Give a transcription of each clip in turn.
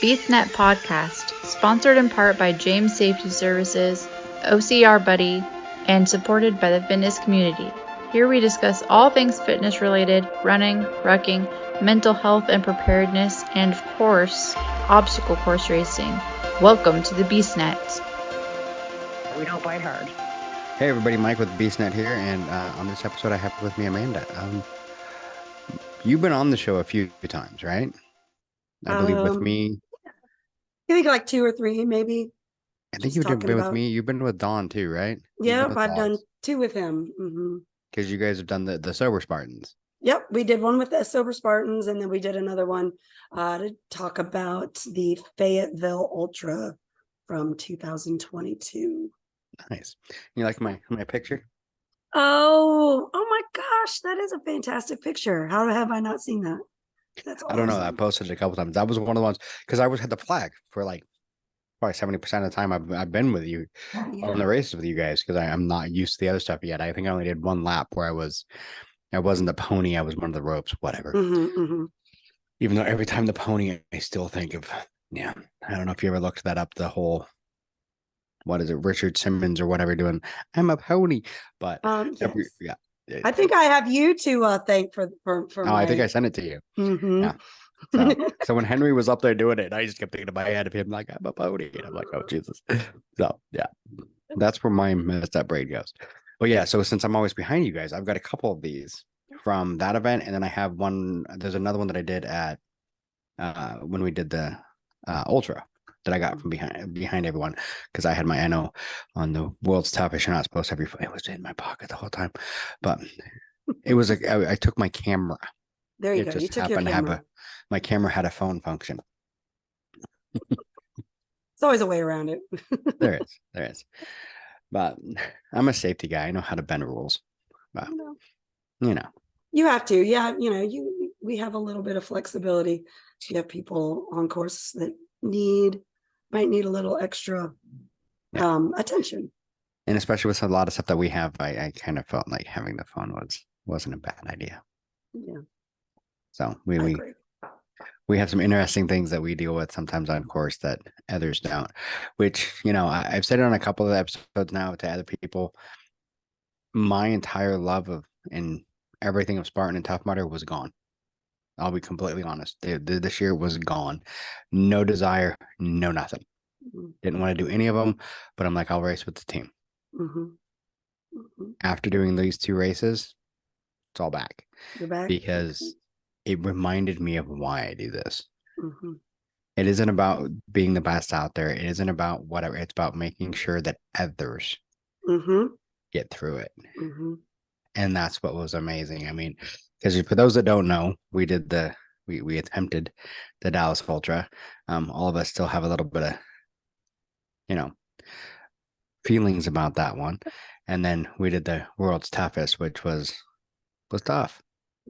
BeastNet Podcast, sponsored in part by James Safety Services, OCR Buddy, and supported by the fitness community. Here we discuss all things fitness related, running, rucking, mental health and preparedness, and of course, obstacle course racing. Welcome to the BeastNet. We don't bite hard. Hey everybody, Mike with BeastNet here, and on this episode I have with me Amanda. You've been on the show a few times, right? I believe with me. I think like 2 or 3, maybe. I think you've been with me. You've been with Don too, right? Yeah, I've done 2 with him. Because you guys have done the Sober Spartans. Yep, we did one with the Sober Spartans, and then we did another one to talk about the Fayetteville Ultra from 2022. Nice. You like my picture? Oh my gosh, that is a fantastic picture. How have I not seen that? That's awesome. I don't know. I posted it a couple times. That was one of the ones because I always had the flag for like probably 70% of the time I've been with you on the races with you guys because I'm not used to the other stuff yet. I think I only did one lap where I wasn't the pony. I was one of the ropes, whatever. Even though every time the pony, I still think of, I don't know if you ever looked that up, the whole, what is it, Richard Simmons or whatever doing, I'm a pony. But yes. I think I have you to thank for I think I sent it to you. Yeah. So when Henry was up there doing it, I just kept thinking in my head of him like, I'm a pony. And I'm like, oh, Jesus. So, yeah, that's where my messed up brain goes. Well, yeah, so since I'm always behind you guys, I've got a couple of these from that event. And then I have one, there's another one that I did at when we did the Ultra that I got from behind everyone because I had my NO on the world's toughest. You're not supposed to have your, it was in my pocket the whole time. But it was like, I took my camera. There you go. You took your camera. My camera had a phone function. It's always a way around it. There is. But I'm a safety guy. I know how to bend rules. But, You have to. Yeah. We have a little bit of flexibility. You have people on course that might need a little extra attention. And especially with a lot of stuff that we have, I kind of felt like having the phone wasn't a bad idea. Yeah. So we have some interesting things that we deal with sometimes on course that others don't, which, I've said it on a couple of episodes now to other people. My entire love of and everything of Spartan and Tough Mudder was gone. I'll be completely honest. This year was gone. No desire, no nothing. Didn't want to do any of them, but I'm like, I'll race with the team. After doing these 2 races, it's all back. You're back? Because it reminded me of why I do this. It isn't about being the best out there. It isn't about whatever. It's about making sure that others get through it. And that's what was amazing. I mean, because for those that don't know, we attempted the Dallas Ultra. All of us still have a little bit of, feelings about that one. And then we did the world's toughest, which was tough.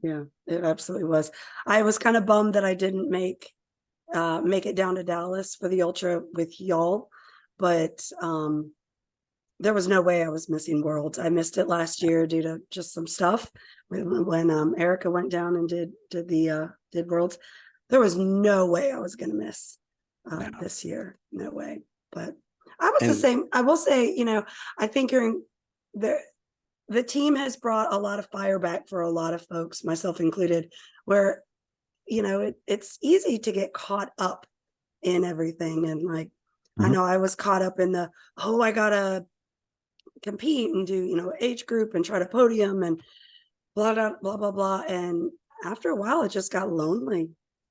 Yeah, it absolutely was. I was kind of bummed that I didn't make it down to Dallas for the Ultra with y'all, but there was no way I was missing Worlds. I missed it last year due to just some stuff when Erica went down and did Worlds. There was no way I was going to miss this year. No way. But I was the same. I will say, I think the team has brought a lot of fire back for a lot of folks, myself included, where, it's easy to get caught up in everything. And like, I know I was caught up in I got to compete and do, age group and try to podium and blah, blah, blah, blah, blah. And after a while, it just got lonely.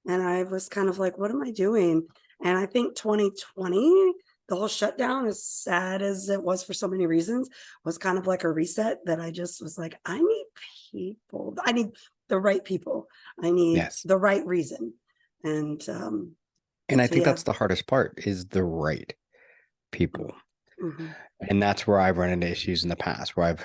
And I was kind of like, what am I doing? And I think 2020, the whole shutdown, as sad as it was for so many reasons, was kind of like a reset that I just was like, I need people. I need the right people. I need the right reason. And I think that's the hardest part is the right people. And that's where I've run into issues in the past where I've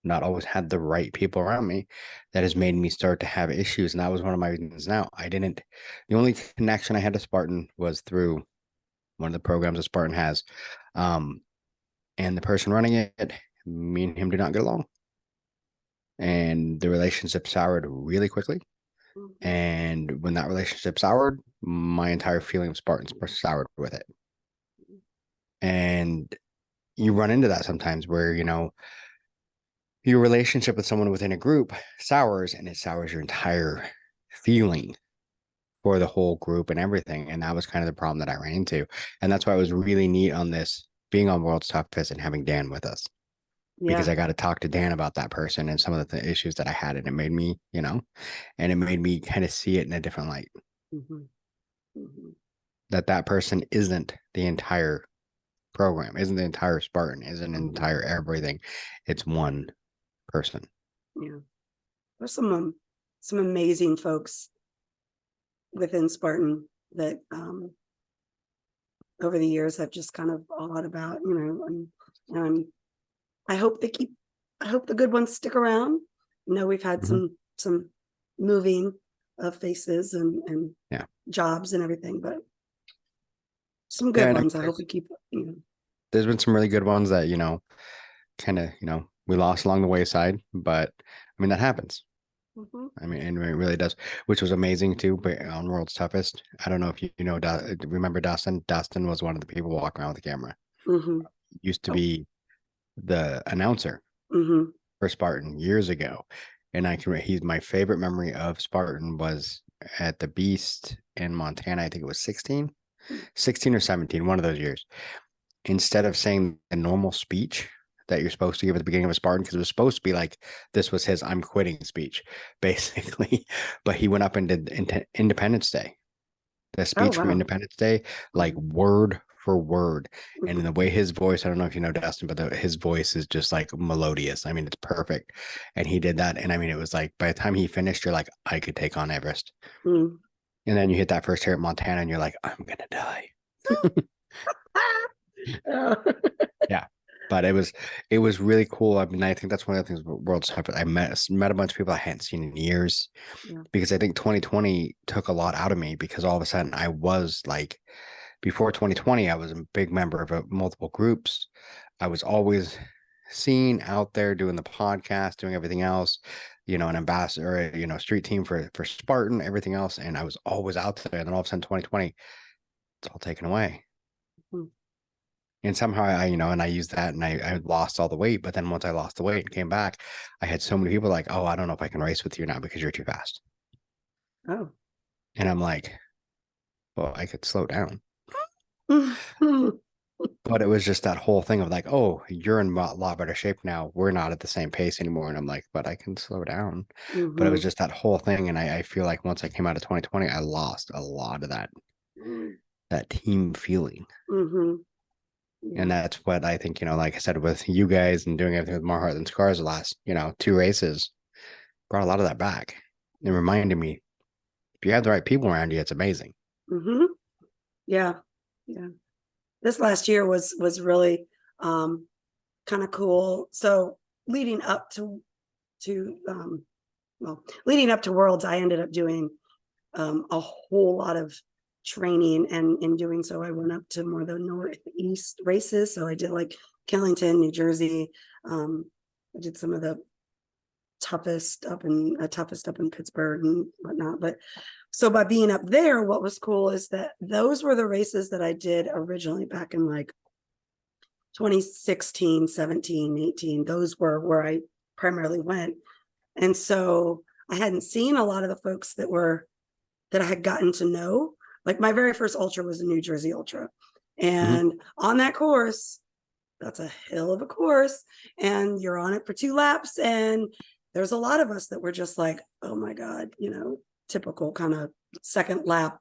not always had the right people around me that has made me start to have issues. And that was one of my reasons. Now the only connection I had to Spartan was through one of the programs that Spartan has. And the person running it, me and him did not get along. And the relationship soured really quickly. And when that relationship soured, my entire feeling of Spartans soured with it. And you run into that sometimes where, your relationship with someone within a group sours, and it sours your entire feeling for the whole group and everything. And that was kind of the problem that I ran into. And that's why it was really neat on this being on World's Toughest and having Dan with us, because Yeah. I got to talk to Dan about that person and some of the issues that I had. And it made me, and it made me kind of see it in a different light, that person isn't the entire program, isn't the entire Spartan, isn't an entire everything. It's one person. Yeah. There's some amazing folks within Spartan that over the years have just kind of awed about, and I hope the good ones stick around. We've had some moving of faces and jobs and everything, but some good ones. I hope we keep, There's been some really good ones that, kind of, we lost along the wayside, but I mean, that happens. I mean, and it really does, which was amazing too. But on World's Toughest, I don't know if you remember Dustin. Dustin was one of the people walking around with the camera. Used to be the announcer for Spartan years ago, and he's my favorite memory of Spartan was at the Beast in Montana. I think it was 16 or 17, one of those years. Instead of saying a normal speech that you're supposed to give at the beginning of a Spartan, because it was supposed to be like this was his "I'm quitting" speech, basically. But he went up and did Independence Day, the speech from Independence Day, like word for word. And in the way his voice, I don't know if you know Dustin, but his voice is just like melodious. I mean, it's perfect. And he did that. And I mean, it was like by the time he finished, you're like, I could take on Everest. And then you hit that first hair at Montana and you're like, I'm going to die. Yeah. But it was really cool. I mean, I think that's one of the things World's Toughest. I met a bunch of people I hadn't seen in years, because I think 2020 took a lot out of me, because all of a sudden I was like, before 2020, I was a big member of multiple groups. I was always seen out there doing the podcast, doing everything else, an ambassador, street team for Spartan, everything else. And I was always out there. And then all of a sudden 2020, it's all taken away. And somehow and I used that, and I lost all the weight. But then once I lost the weight and came back, I had so many people like, oh, I don't know if I can race with you now because you're too fast. Oh. And I'm like, well, I could slow down. But it was just that whole thing of like, oh, you're in a lot better shape now. We're not at the same pace anymore. And I'm like, but I can slow down. But it was just that whole thing. And I feel like once I came out of 2020, I lost a lot of that team feeling. And that's what I think, like I said, with you guys and doing everything with More Heart Than Scars the last, 2 races, brought a lot of that back. It reminded me, if you have the right people around you, it's amazing. Yeah. This last year was really kind of cool. So leading up to Worlds, I ended up doing a whole lot of training, and in doing so, I went up to more the Northeast races. So I did like Killington, New Jersey. I did some of the toughest up in Pittsburgh and whatnot. But so by being up there, what was cool is that those were the races that I did originally back in like 2016, 17, 18. Those were where I primarily went. And so I hadn't seen a lot of the folks that I had gotten to know. Like my very first ultra was a New Jersey Ultra. And on that course, that's a hill of a course, and you're on it for 2 laps. And there's a lot of us that were just like, oh my God, typical kind of second lap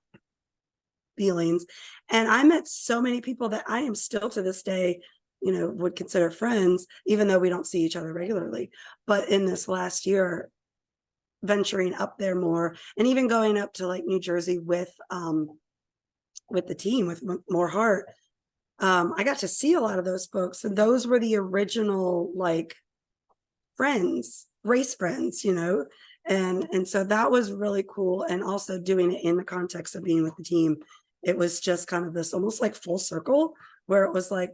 feelings. And I met so many people that I am still to this day, would consider friends, even though we don't see each other regularly. But in this last year, venturing up there more, and even going up to like New Jersey with the team, with More Heart, I got to see a lot of those folks, and those were the original like friends, race friends, and so that was really cool. And also doing it in the context of being with the team, it was just kind of this almost like full circle, where it was like,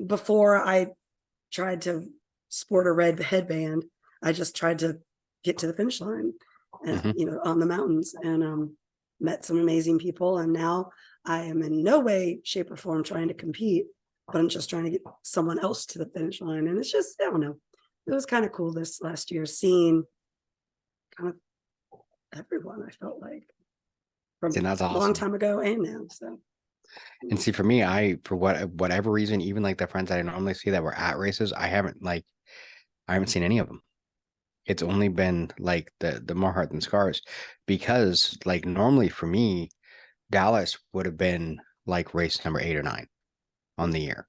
before I tried to sport a red headband, I just tried to get to the finish line, and Mhm. you know, on the mountains, and met some amazing people. And now I am in no way, shape, or form trying to compete, but I'm just trying to get someone else to the finish line. And it's just, I don't know, it was kind of cool this last year seeing kind of everyone, I felt like, from And that's a long awesome. time ago and now. So And see, for me, for whatever reason, even like the friends that I normally see that were at races, I haven't seen any of them. It's only been like the more heart than scars, because like normally for me, Dallas would have been like race number 8 or 9 on the year.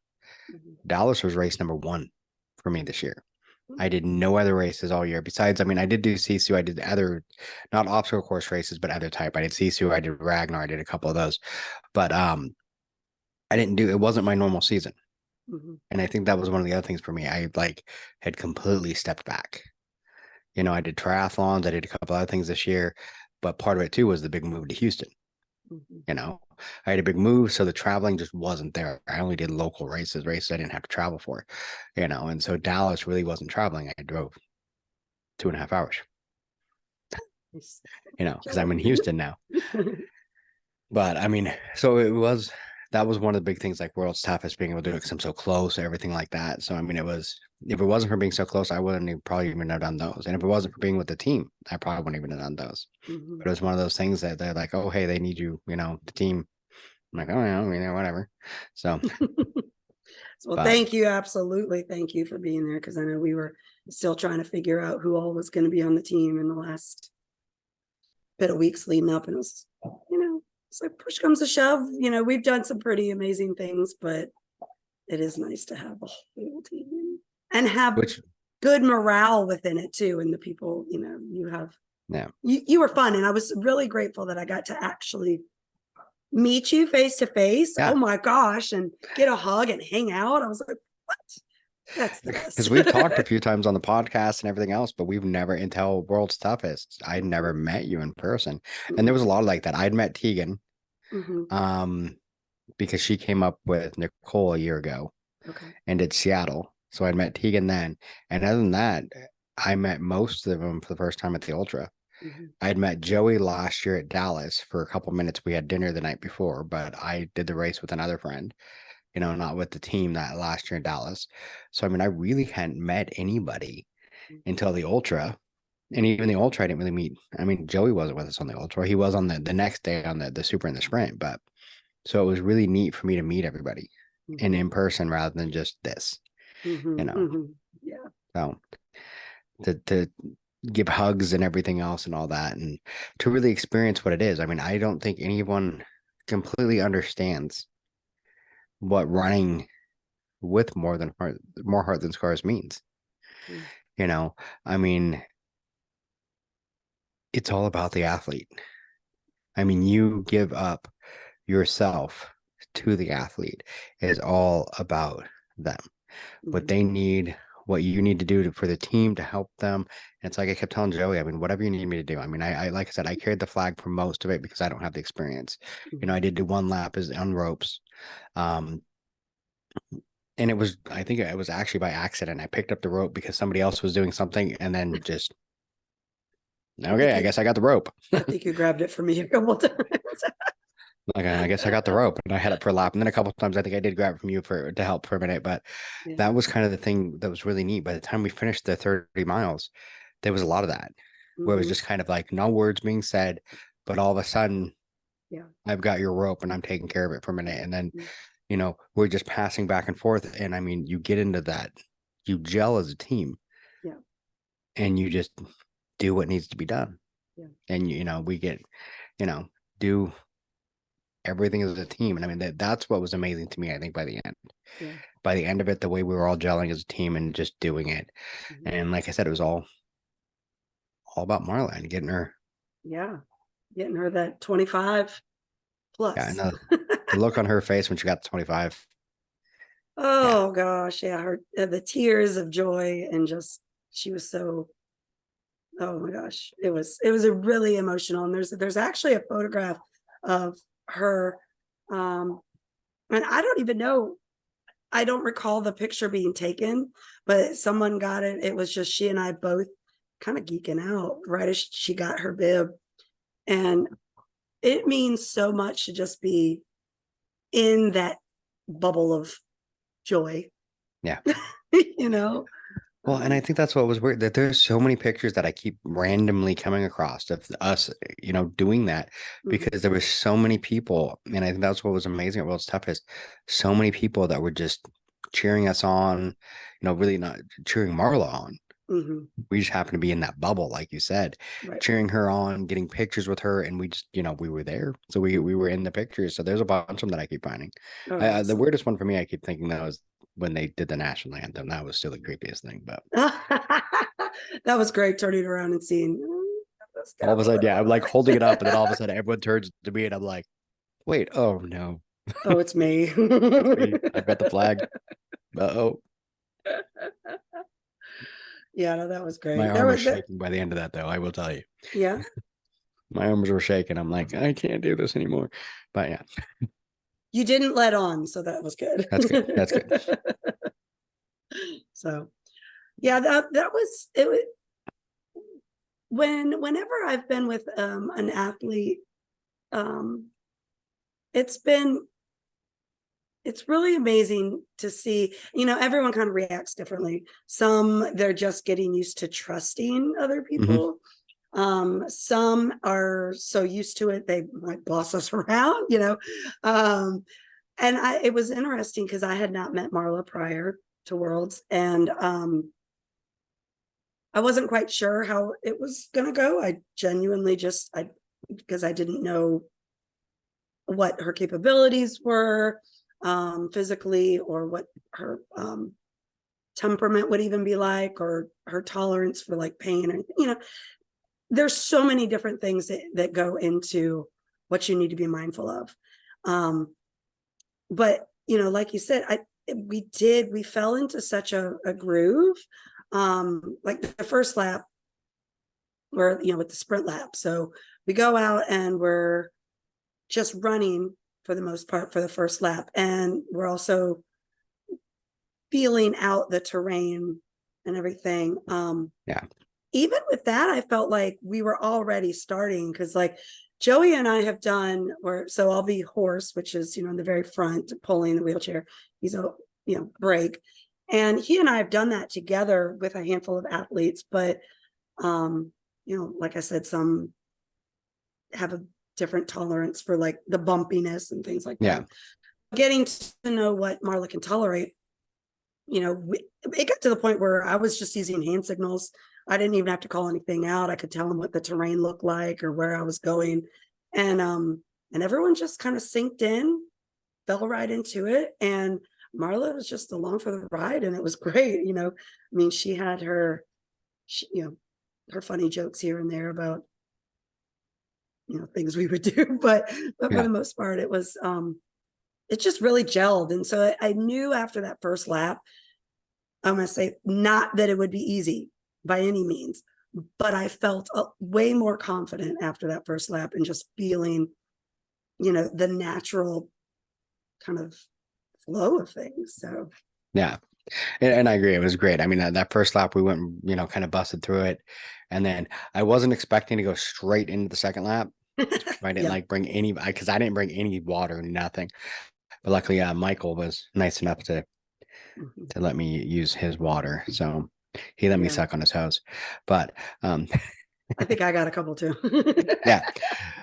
mhm. Dallas was race number 1 for me this year. Mhm. I did no other races all year. Besides, I mean, I did do CSU. I did other, not obstacle course races, but other type. I did CSU. I did Ragnar. I did a couple of those, but I didn't do. It wasn't my normal season, Mhm. and I think that was one of the other things for me. I like had completely stepped back. You know, I did triathlons. I did a couple other things this year, but part of it too was the big move to Houston. Mhm. You know, I had a big move, so the traveling just wasn't there. I only did local races I didn't have to travel for, you know, and so Dallas really wasn't traveling. I drove 2.5 hours, Nice. you know, because I'm Job. in Houston now. But I mean, so that was one of the big things, like World's Toughest, being able to do it because I'm so close, everything like that. So I mean, if it wasn't for being so close, I wouldn't have probably even have done those. And if it wasn't for being with the team, I probably wouldn't even have done those. Mhm. But it was one of those things that they're like, oh, hey, they need you, you know, the team. I'm like, oh, yeah, I mean, whatever. So, Well, but thank you. Absolutely. Thank you for being there. Cause I know we were still trying to figure out who all was going to be on the team in the last bit of weeks leading up. And it was, you know, it's like push comes to shove. You know, we've done some pretty amazing things, but it is nice to have a whole team and have which, good morale within it too. And the people, you know, yeah, you were fun. And I was really grateful that I got to actually meet you face to face. Oh yeah, my gosh. And get a hug and hang out. I was like, what? That's the because best. we've talked a few times on the podcast and everything else, but we've never, until World's Toughest, I'd never met you in person. And there was a lot like that. I'd met Tegan, Mhm. um, because she came up with Nicole a year ago Okay. and did Seattle. So I'd met Tegan then. And other than that, I met most of them for the first time at the Ultra. Mhm. I'd met Joey last year at Dallas for a couple minutes. We had dinner the night before, but I did the race with another friend, you know, not with the team that last year in Dallas. So, I mean, I really hadn't met anybody until the Ultra. And even the Ultra, I didn't really meet. I mean, Joey wasn't with us on the Ultra. He was on the next day on the Super and the Sprint. But so it was really neat for me to meet everybody and Mhm. in person rather than just this, you Mhm. know. Mhm. Yeah. So to give hugs and everything else and all that, and to really experience what it is. I mean, I don't think anyone completely understands what running with more heart than scars means. Mm. You know, I mean, it's all about the athlete. I mean, you give up yourself to the athlete. It is all about them. What Mhm. they need, what you need to do for the team to help them. And it's like I kept telling Joey, I mean, whatever you need me to do. I mean, I like I said, I carried the flag for most of it because I don't have the experience. You know, Mhm. I did do one lap as on ropes. Um, and I think it was actually by accident. I picked up the rope because somebody else was doing something and then just, I think okay, I you guess I got the rope. I think you grabbed it from me a couple times. Like, I guess I got the rope and I had it for a lap. And then a couple of times I think I did grab it from you to help for a minute. But Yeah. that was kind of the thing that was really neat. By the time we finished the 30 miles, there was a lot of that where it was Mhm. just kind of like no words being said, but all of a sudden Yeah. I've got your rope and I'm taking care of it for a minute. And then, Mhm. you know, we're just passing back and forth. And I mean, you get into that, you gel as a team Yeah. and you just do what needs to be done. Yeah. And, you know, we get, you know, do everything as a team. And I mean, that's what was amazing to me, I think, by the end. Yeah. By the end of it, the way we were all gelling as a team and just doing it. Mhm. And like I said, it was all about Marla and getting her. Yeah. Getting her that 25 Yeah, and plus. the look on her face when she got to 25. Yeah, Oh gosh, yeah, her the tears of joy and just she was so, oh my gosh, it was a really emotional. And there's actually a photograph of her, um and I don't even know, I don't recall the picture being taken, but someone got it. It was just she and I both kind of geeking out right as she got her bib. And it means so much to just be in that bubble of joy. Yeah. You know? Well, and I think that's what was weird, that there's so many pictures that I keep randomly coming across of us, doing that, because there were so many people. And I think that's what was amazing at World's Toughest. So many people that were just cheering us on, really not cheering Marla on. We just happened to be in that bubble, like you said, Right. cheering her on, getting pictures with her, and we just, we were there, so we were in the pictures. So there's a bunch of them that I keep finding. Oh, The awesome. weirdest one for me, I keep thinking, that was when they did the national anthem. That was still the creepiest thing. But that was great, turning around and seeing. All of a sudden, yeah, I'm like holding it up, and then all of a sudden, everyone turns to me, and I'm like, "Wait, oh no, Oh, it's me." I've got the flag." Uh-oh. Yeah, no, that was great. My There arm was was that. shaking by the end of that, though. I will tell you, Yeah. my arms were shaking. I'm like, I can't do this anymore. But yeah, You didn't let on, so that was good. that's good. That's good. So, yeah, that was it. Whenever I've been with an athlete, um, it's really amazing to see. Everyone kind of reacts differently. Some, they're just getting used to trusting other people. Some are so used to it they might boss us around. And it was interesting because I had not met Marla prior to Worlds, and I wasn't quite sure how it was going to go. I genuinely because I didn't know what her capabilities were physically, or what her temperament would even be like, or her tolerance for like pain, or there's so many different things that go into what you need to be mindful of. But like you said, we fell into such a groove. Like the first lap, where with the sprint lap, so we go out and we're just running for the most part for the first lap, and we're also feeling out the terrain and everything. Yeah. Even with that, I felt like we were already starting, because like Joey and I have done, so I'll be horse, which is in the very front pulling the wheelchair. He's a brake, and he and I have done that together with a handful of athletes. But like I said, some have a different tolerance for like the bumpiness and things like that. Yeah. Getting to know what Marla can tolerate, it got to the point where I was just using hand signals. I didn't even have to call anything out. I could tell them what the terrain looked like or where I was going. And everyone just kind of synced in, fell right into it. And Marla was just along for the ride, and it was great. I mean, she had her funny jokes here and there about, things we would do, but for the most part, it was, it just really gelled. And so I knew after that first lap, I'm going to say, not that it would be easy by any means, but I felt way more confident after that first lap, and just feeling, the natural kind of flow of things. So, yeah. And I agree. It was great. I mean, that first lap, we went, kind of busted through it. And then I wasn't expecting to go straight into the second lap. I didn't like bring any, because I didn't bring any water, nothing. But luckily, Michael was nice enough to let me use his water. So he let me suck on his hose. But I think I got a couple too. yeah,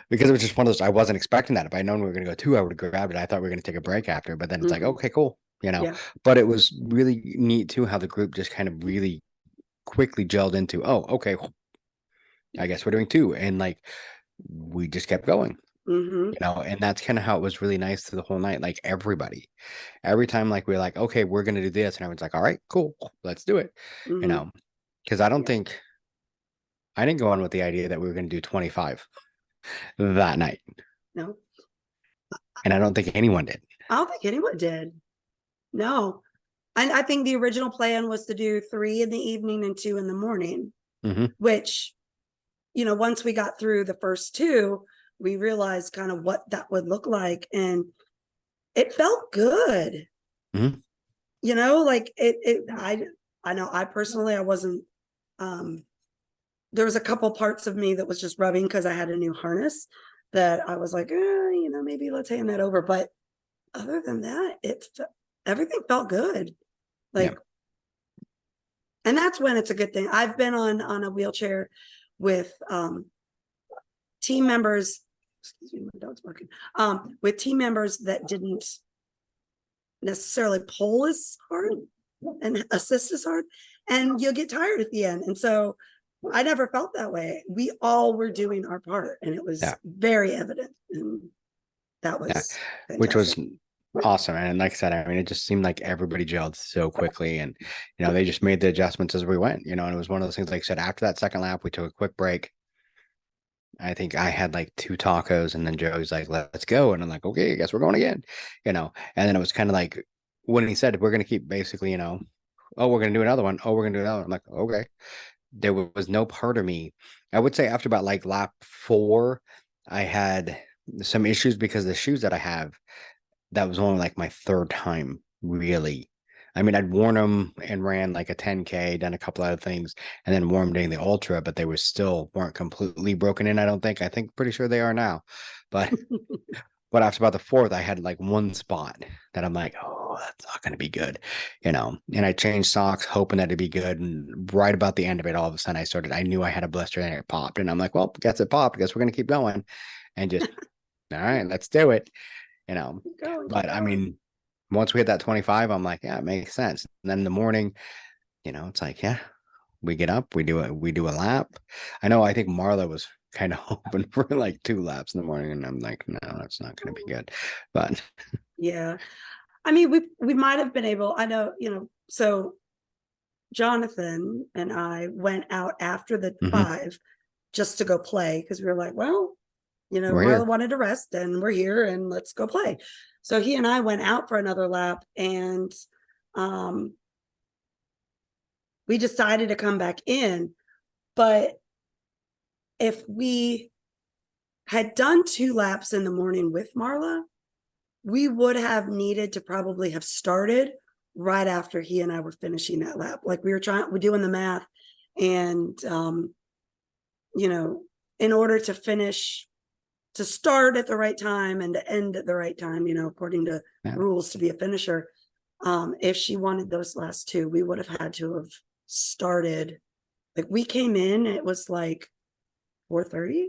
because it was just one of those, I wasn't expecting that. If I'd known we were going to go 2, I would have grabbed it. I thought we were going to take a break after, but then it's like, okay, cool. But it was really neat too, how the group just kind of really quickly gelled into, oh, okay, I guess we're doing 2. And like, we just kept going, and that's kind of how it was really nice through the whole night. Like every time, like we're like, okay, we're going to do this. And everyone's like, all right, cool, let's do it. Because I don't think, I didn't go on with the idea that we were going to do 25 that night. No. And I don't think anyone did. I don't think anyone did. No. And I think the original plan was to do 3 in the evening and 2 in the morning, which, once we got through the first 2, we realized kind of what that would look like. And it felt good. Like I know I personally, I wasn't there was a couple parts of me that was just rubbing because I had a new harness that I was like, maybe let's hand that over. But other than that, everything felt good. Like, and that's when it's a good thing. I've been on a wheelchair with team members. Excuse me, my dog's barking. With team members that didn't necessarily pull as hard and assist as hard, and you'll get tired at the end. And so I never felt that way. We all were doing our part, and it was very evident. And that was which was awesome. And like I said, I mean, it just seemed like everybody gelled so quickly, and they just made the adjustments as we went. And it was one of those things. Like I said, after that second lap, we took a quick break. I think I had like 2 tacos, and then Joey's like, "Let's go," and I'm like, "Okay, I guess we're going again," And then it was kind of like when he said, "We're going to keep basically, oh, we're going to do another one. Oh, we're going to do another one." I'm like, "Okay." There was no part of me. I would say after about like lap 4, I had some issues because the shoes that I have, that was only like my 3rd time really. I mean, I'd worn them and ran like a 10K, done a couple other things, and then wore them during the ultra, but they weren't completely broken in. I think pretty sure they are now, but but after about the 4th, I had like one spot that I'm like, oh, that's not going to be good, and I changed socks hoping that it'd be good. And right about the end of it, all of a sudden I knew I had a blister and it popped, and I'm like, well, guess it popped. Guess we're going to keep going, and just, all right, let's do it, but I mean, once we hit that 25, I'm like, yeah, it makes sense. And then in the morning, it's like, yeah, we get up, we do a lap. I think Marla was kind of hoping for like 2 laps in the morning, and I'm like, no, that's not going to be good. But yeah, I mean, we might have been able. I know, so Jonathan and I went out after the 5 just to go play, because we were like, well, Marla wanted to rest, and we're here, and let's go play. So he and I went out for another lap, and we decided to come back in. But if we had done 2 laps in the morning with Marla, we would have needed to probably have started right after he and I were finishing that lap. Like we're doing the math, and in order to finish, to start at the right time and to end at the right time, according to rules to be a finisher. If she wanted those last 2, we would have had to have started. Like we came in, it was like 4:30.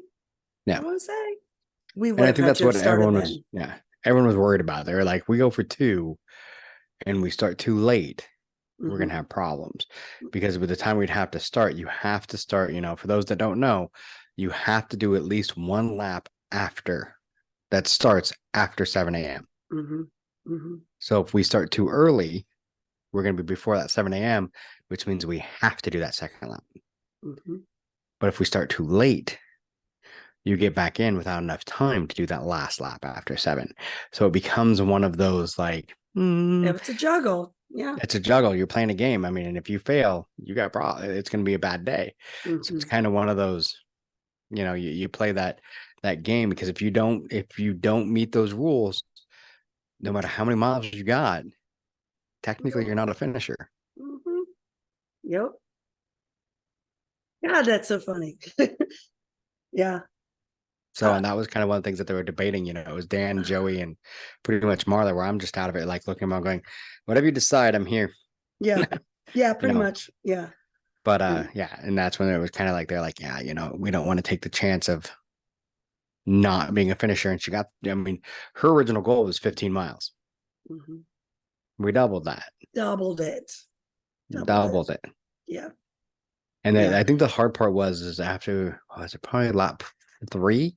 Yeah, I want to say we would. And I have think had that's to what have started everyone then. was. Yeah, everyone was worried about. They were like, we go for 2, and we start too late, we're gonna have problems, because by the time we'd have to start, you have to start. For those that don't know, you have to do at least 1 lap after that starts after 7 a.m. So if we start too early, we're going to be before that 7 a.m., which means we have to do that second lap. But if we start too late, you get back in without enough time to do that last lap after 7. So it becomes one of those like, it's a juggle. Yeah, it's a juggle. You're playing a game. I mean, and if you fail, you got problem. It's going to be a bad day. So it's kind of one of those, you play that game, because if you don't meet those rules, no matter how many miles you got, technically you're not a finisher. Yep. God, that's so funny. Yeah. So, and that was kind of one of the things that they were debating. It was Dan, Joey, and pretty much Marla, where I'm just out of it, like looking around going, whatever you decide, I'm here. Yeah. Yeah, pretty much. Yeah. But and that's when it was kind of like, they're like, yeah, we don't want to take the chance of not being a finisher. And her original goal was 15 miles. We doubled that. Doubled it. Yeah. And then I think the hard part is after, was it probably lap 3,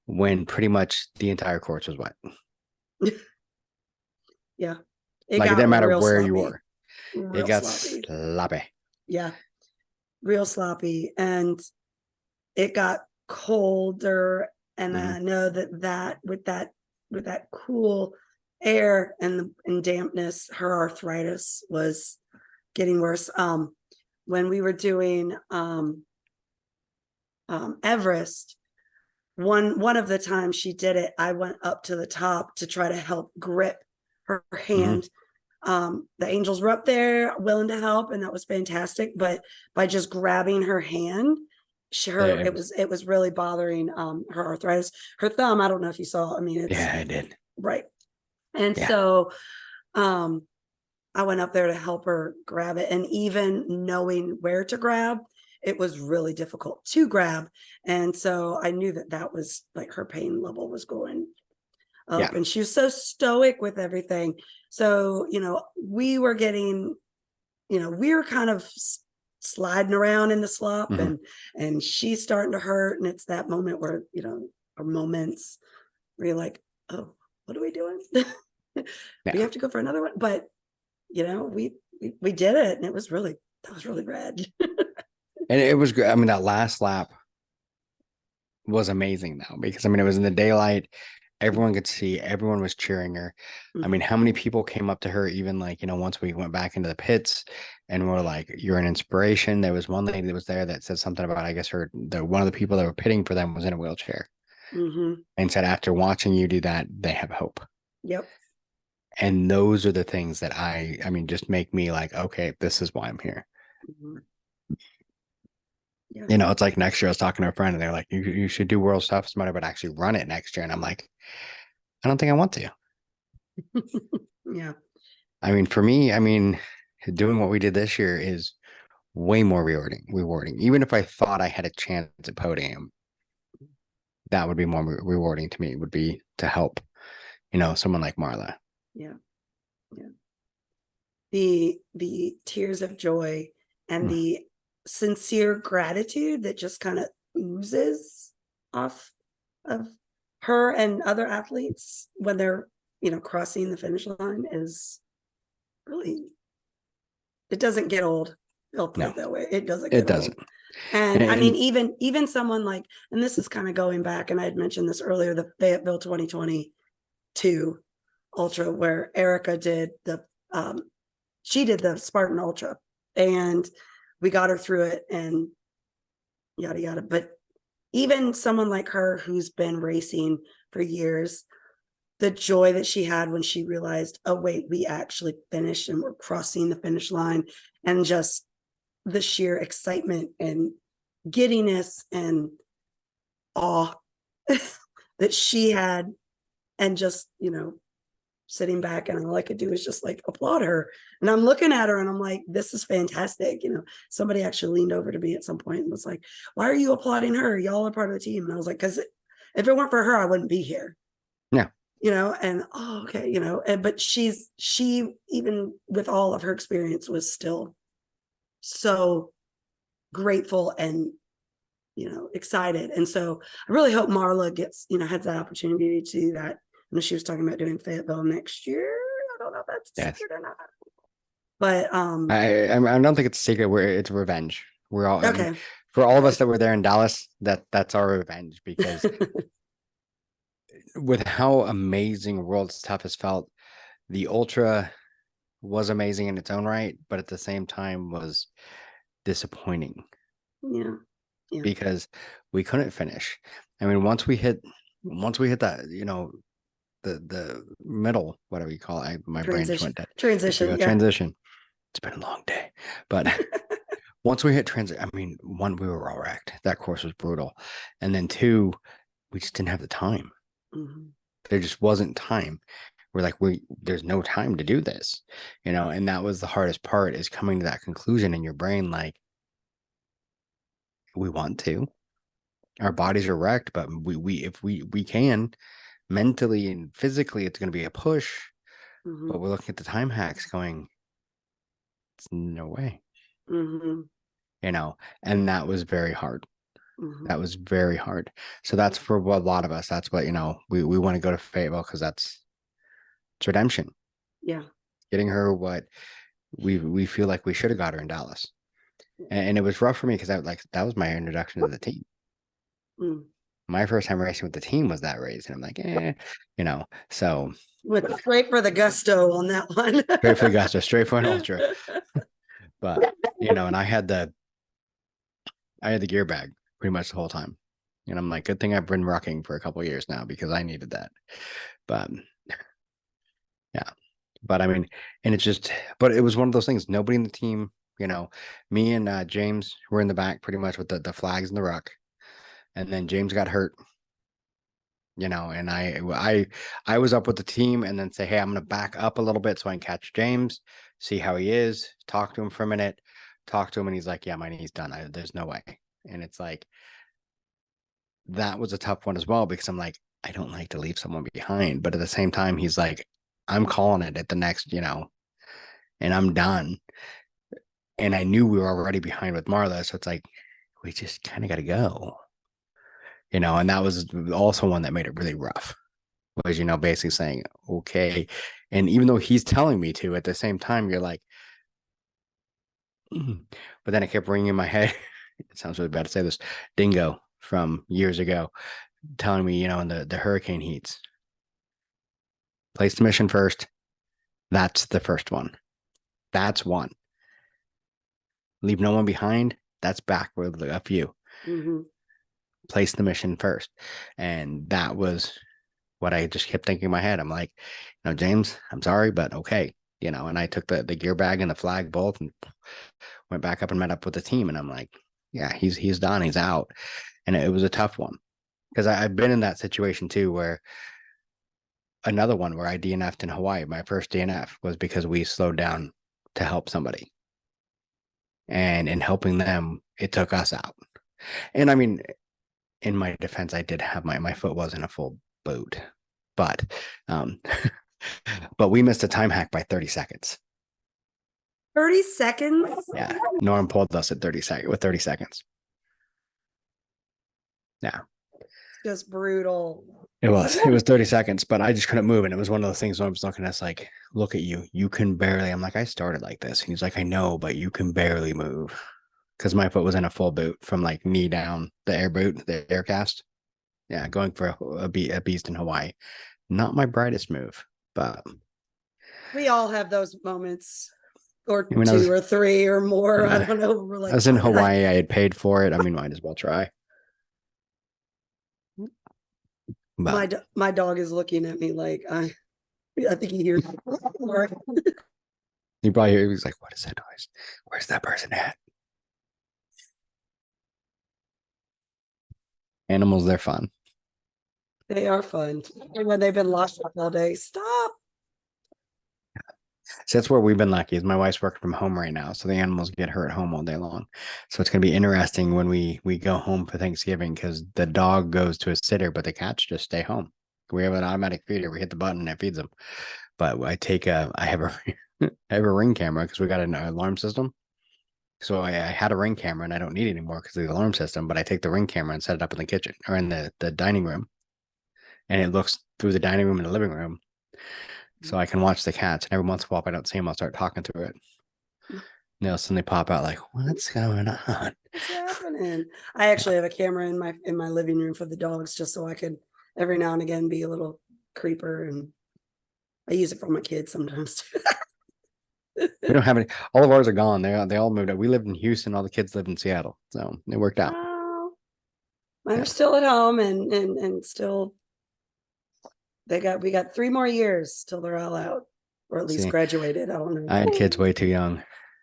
when pretty much the entire course was wet. Yeah. It didn't matter where you were. It got sloppy. Yeah. Real sloppy. And it got colder. And I know that with that cool air and dampness, her arthritis was getting worse. When we were doing Everest, one of the times she did it, I went up to the top to try to help grip her hand. The angels were up there willing to help, and that was fantastic. But by just grabbing her hand, Sure, it was really bothering her arthritis. Her thumb, I don't know if you saw, I mean, it's Yeah, I did. right. And Yeah. so I went up there to help her grab it. And even knowing where to grab, it was really difficult to grab. And so I knew that that was like her pain level was going up. Yeah. And she was so stoic with everything. So, you know, we were getting, you know, we were kind of sliding around in the slop, and she's starting to hurt. And it's that moment where, you know, or moments where you're like, oh, what are we doing? Do we have to go for another one? But you know, we did it, and that was really rad. And it was great. I mean, that last lap was amazing though, because I mean, it was in the daylight. Everyone could see, everyone was cheering her. I mean, how many people came up to her, even like, you know, once we went back into the pits and were like, you're an inspiration. There was one lady that was there that said something about, I guess one of the people that were pitting for them was in a wheelchair, and said, after watching you do that, they have hope. Yep. And those are the things that I mean, just make me like, okay, this is why I'm here. Yeah. You know, it's like next year I was talking to a friend and they're like, you should do World's Toughest Mudder, but actually run it next year. And I'm like, I don't think I want to. Yeah. I mean, for me, I mean, doing what we did this year is way more rewarding. Even if I thought I had a chance at podium, that would be more rewarding to me, would be to help, you know, someone like Marla. Yeah. Yeah. The tears of joy and the sincere gratitude that just kind of oozes off of her and other athletes when they're, you know, crossing the finish line is really, it doesn't get old. I'll put it that way. It doesn't get old. And I mean, even someone like, and this is kind of going back, and I had mentioned this earlier, the Fayetteville 2022 Ultra, where Erica did she did the Spartan Ultra, and we got her through it and yada yada. But even someone like her who's been racing for years, the joy that she had when she realized, oh wait, we actually finished and we're crossing the finish line, and just the sheer excitement and giddiness and awe that she had, and just, you know, sitting back, and all I could do was just like applaud her. And I'm looking at her and I'm like, this is fantastic. You know, somebody actually leaned over to me at some point and was like, why are you applauding her? Y'all are part of the team. And I was like, because if it weren't for her, I wouldn't be here. Yeah. You know, and oh, okay, you know, but she even with all of her experience was still so grateful and, you know, excited. And so I really hope Marla gets, you know, has that opportunity to do that. And she was talking about doing Fayetteville next year. I don't know if that's secret or not. But I don't think it's a secret. It's revenge. We're all okay. I mean, for all of us that were there in Dallas, that's our revenge, because with how amazing World's Toughest felt, the Ultra was amazing in its own right, but at the same time was disappointing. Yeah. Because we couldn't finish. I mean, once we hit that, you know, the middle, whatever you call it, my brain just went dead. Transition. Transition. It's been a long day, but once we hit transition, I mean, one, we were all wrecked. That course was brutal, and then two, we just didn't have the time. There just wasn't time. We're like, there's no time to do this, you know, and that was the hardest part, is coming to that conclusion in your brain, like, we want to, our bodies are wrecked, but if we can, mentally and physically, it's going to be a push. But we're looking at the time hacks going, it's no way. You know, and that was very hard. That was very hard. So that's for a lot of us. That's what, you know, we want to go to Fayetteville, because it's redemption. Yeah. Getting her what we feel like we should have got her in Dallas. And it was rough for me, because that was my introduction to the team. My first time racing with the team was that race, and I'm like, you know, so went straight for the gusto on that one. Straight for the gusto, straight for an ultra. But you know, and I had the gear bag pretty much the whole time, and I'm like, good thing I've been rocking for a couple of years now, because I needed that. But yeah, but I mean, and it's just, but it was one of those things. Nobody in the team Me and James were in the back pretty much with the flags and the ruck. And then James got hurt, and I was up with the team and then say, hey, I'm going to back up a little bit so I can catch James, see how he is, talk to him for a minute, talk to him. And he's like, yeah, my knee's done. There's no way. And it's like, that was a tough one as well, because I'm like, I don't like to leave someone behind. But at the same time, he's like, I'm calling it at the next, and I'm done. And I knew we were already behind with Marla. So it's like, we just kind of got to go, and that was also one that made it really rough, was, basically saying, okay. And even though he's telling me to, at the same time, you're like, but then it kept ringing in my head. It sounds really bad to say this, Dingo from years ago, telling me, in the hurricane heats, place the mission first. That's the first one. That's one. Leave no one behind. That's backward a few. Mm-hmm. Place the mission first. And that was what I just kept thinking in my head. I'm like, James, I'm sorry, but okay. And I took the gear bag and the flag both and went back up and met up with the team. And I'm like, yeah, he's done. He's out. And it was a tough one, because I've been in that situation too, where another one where I DNF'd in Hawaii. My first DNF was because we slowed down to help somebody. And in helping them, it took us out. And I mean, in my defense, I did have my foot wasn't a full boot, but but we missed a time hack by 30 seconds. 30 seconds? Yeah. Norm pulled us at 30 seconds. Yeah. Just brutal. It was 30 seconds, but I just couldn't move. And it was one of those things where I was looking at us like, look at you. You can barely. I'm like, I started like this. And he's like, I know, but you can barely move. Because my foot was in a full boot from like knee down, the air boot, the air cast. Yeah, going for a beast in Hawaii. Not my brightest move, but we all have those moments, or I mean, two or three or more. Yeah. I don't know. We're like, I was in Hawaii. I had paid for it. I mean, might as well try. But my dog is looking at me like I think he hears. you probably hear, he's like, what is that noise? Where's that person at? Animals, they're fun. They are fun. When they've been lost all day. Stop. So that's where we've been lucky, is my wife's working from home right now. So the animals get her at home all day long. So it's going to be interesting when we go home for Thanksgiving, because the dog goes to a sitter, but the cats just stay home. We have an automatic feeder. We hit the button and it feeds them. But I have a ring camera, because we got an alarm system. So I had a ring camera and I don't need it anymore because of the alarm system, but I take the ring camera and set it up in the kitchen or in the dining room, and it looks through the dining room and the living room. So I can watch the cats, and every once in a while, if I don't see them, I'll start talking to it. And they'll suddenly pop out like, what's going on? What's happening? I actually have a camera in my living room for the dogs, just so I could every now and again be a little creeper, and I use it for my kids sometimes too. We don't have any. All of ours are gone. They all moved out. We lived in Houston. All the kids lived in Seattle, so it worked out. Oh, mine are still at home, and still we got 3 more years till they're all out, or at least graduated. I don't know. I had kids way too young,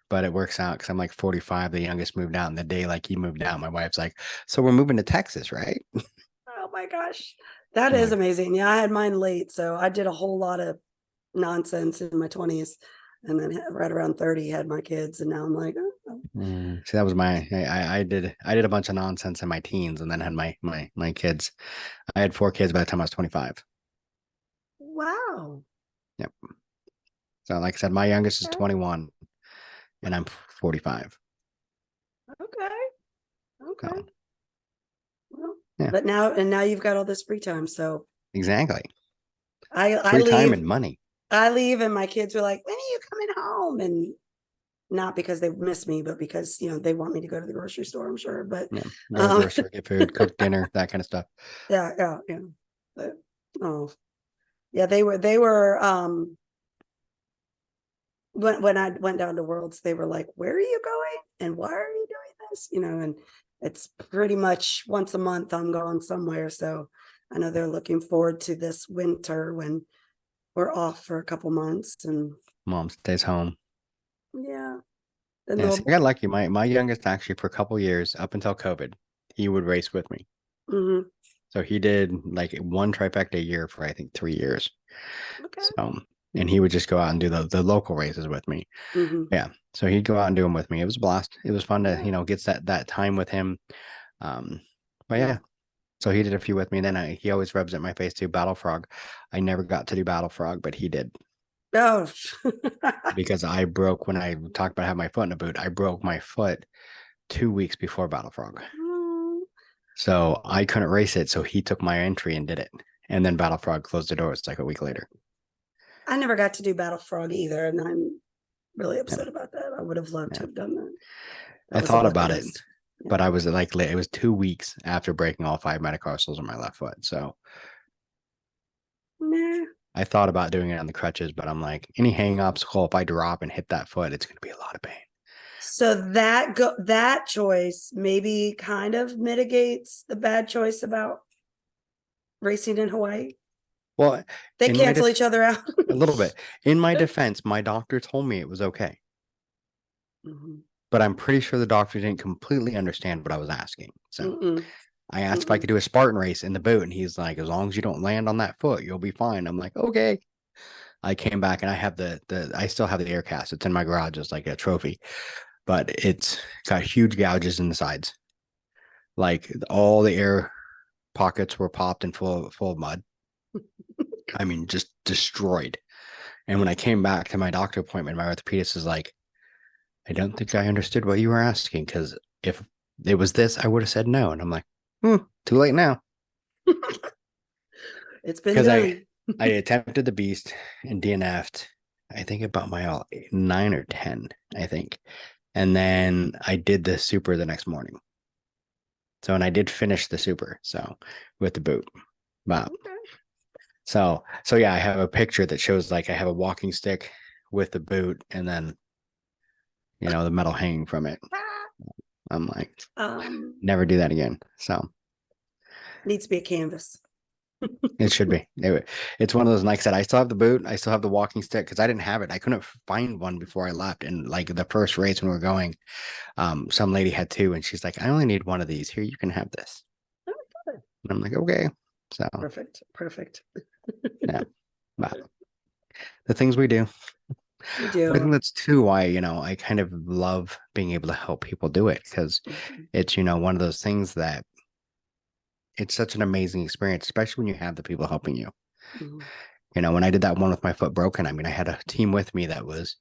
but it works out because I'm like 45. The youngest moved out, and the day like he moved out, my wife's like, "So we're moving to Texas, right?" Oh my gosh, that is amazing. Yeah, I had mine late, so I did a whole lot of nonsense in my 20s, and then right around 30 had my kids, and now I'm like, oh. See, that was I did a bunch of nonsense in my teens, and then had my kids. I had 4 kids by the time I was 25. Wow. Yep. So like I said, my youngest is 21 and I'm 45. Okay. So, Well, yeah. But now you've got all this free time, so exactly. I Free leave, time and money. I leave, and my kids are like, when are you coming home? And not because they miss me, but because they want me to go to the grocery store, I'm sure. But yeah, go to the grocery store, get food, cook dinner, that kind of stuff. Yeah. But, yeah, they were when I went down to Worlds, they were like, where are you going and why are you doing this? And it's pretty much once a month I'm going somewhere. So I know they're looking forward to this winter when we're off for a couple months. And Mom stays home. yeah, And Yeah, see, I got lucky. My youngest actually for a couple years up until COVID, he would race with me. Mhm. So he did like one trifecta a year for I think 3 years. Okay. So and he would just go out and do the local races with me. Mhm. Yeah. So he'd go out and do them with me. It was a blast. It was fun to, Yeah. get that time with him. Um, but Yeah. yeah. So he did a few with me. And then he always rubs it in my face too. Battle Frog. I never got to do Battle Frog, but he did Oh. because I broke when I talked about having my foot in a boot. I broke my foot 2 weeks before Battle Frog. Mm. So I couldn't race it. So he took my entry and did it. And then Battle Frog closed the doors like a week later. I never got to do Battle Frog either, and I'm really Yeah. upset about that. I would have loved to Yeah. have done that. I Was a thought bucket about it, list. but I was like, it was 2 weeks after breaking all 5 metatarsals in my left foot. So Nah. I thought about doing it on the crutches, but I'm like, any hang obstacle, if I drop and hit that foot, it's going to be a lot of pain. So that choice maybe kind of mitigates the bad choice about racing in Hawaii. Well, They in my cancel each other out. a little bit. In my defense, my doctor told me it was okay, Mhm. but I'm pretty sure the doctor didn't completely understand what I was asking. So Mm-mm. I asked if I could do a Spartan race in the boot, and he's like, as long as you don't land on that foot, you'll be fine. I'm like, okay. I came back and I have I still have the air cast. It's in my garage as like a trophy, but it's got huge gouges in the sides. Like all the air pockets were popped and full of mud. I mean, just destroyed. And when I came back to my doctor appointment, my orthopedist is like, I don't think I understood what you were asking because if it was this, I would have said no. And I'm like, too late now. It's been Because done. I attempted the beast and DNF'd, I think about my all 9 or 10, I think. And then I did the super the next morning. So, and I did finish the super. So, with the boot. But Okay. so yeah, I have a picture that shows like I have a walking stick with the boot and then, the metal hanging from it. I'm like, never do that again. So, Needs to be a canvas. it should be. It's one of those, like I said, I still have the boot. I still have the walking stick because I didn't have it. I couldn't find one before I left. And like the first race when we were going, some lady had two, and she's like, I only need one of these. Here, you can have this. Oh, good. And I'm like, okay. So Perfect. yeah, but the things we do. We But I think do. that's too why, I kind of love being able to help people do it because Mhm. it's, one of those things that it's such an amazing experience, especially when you have the people helping you. Mhm. When I did that one with my foot broken, I mean, I had a team with me that was,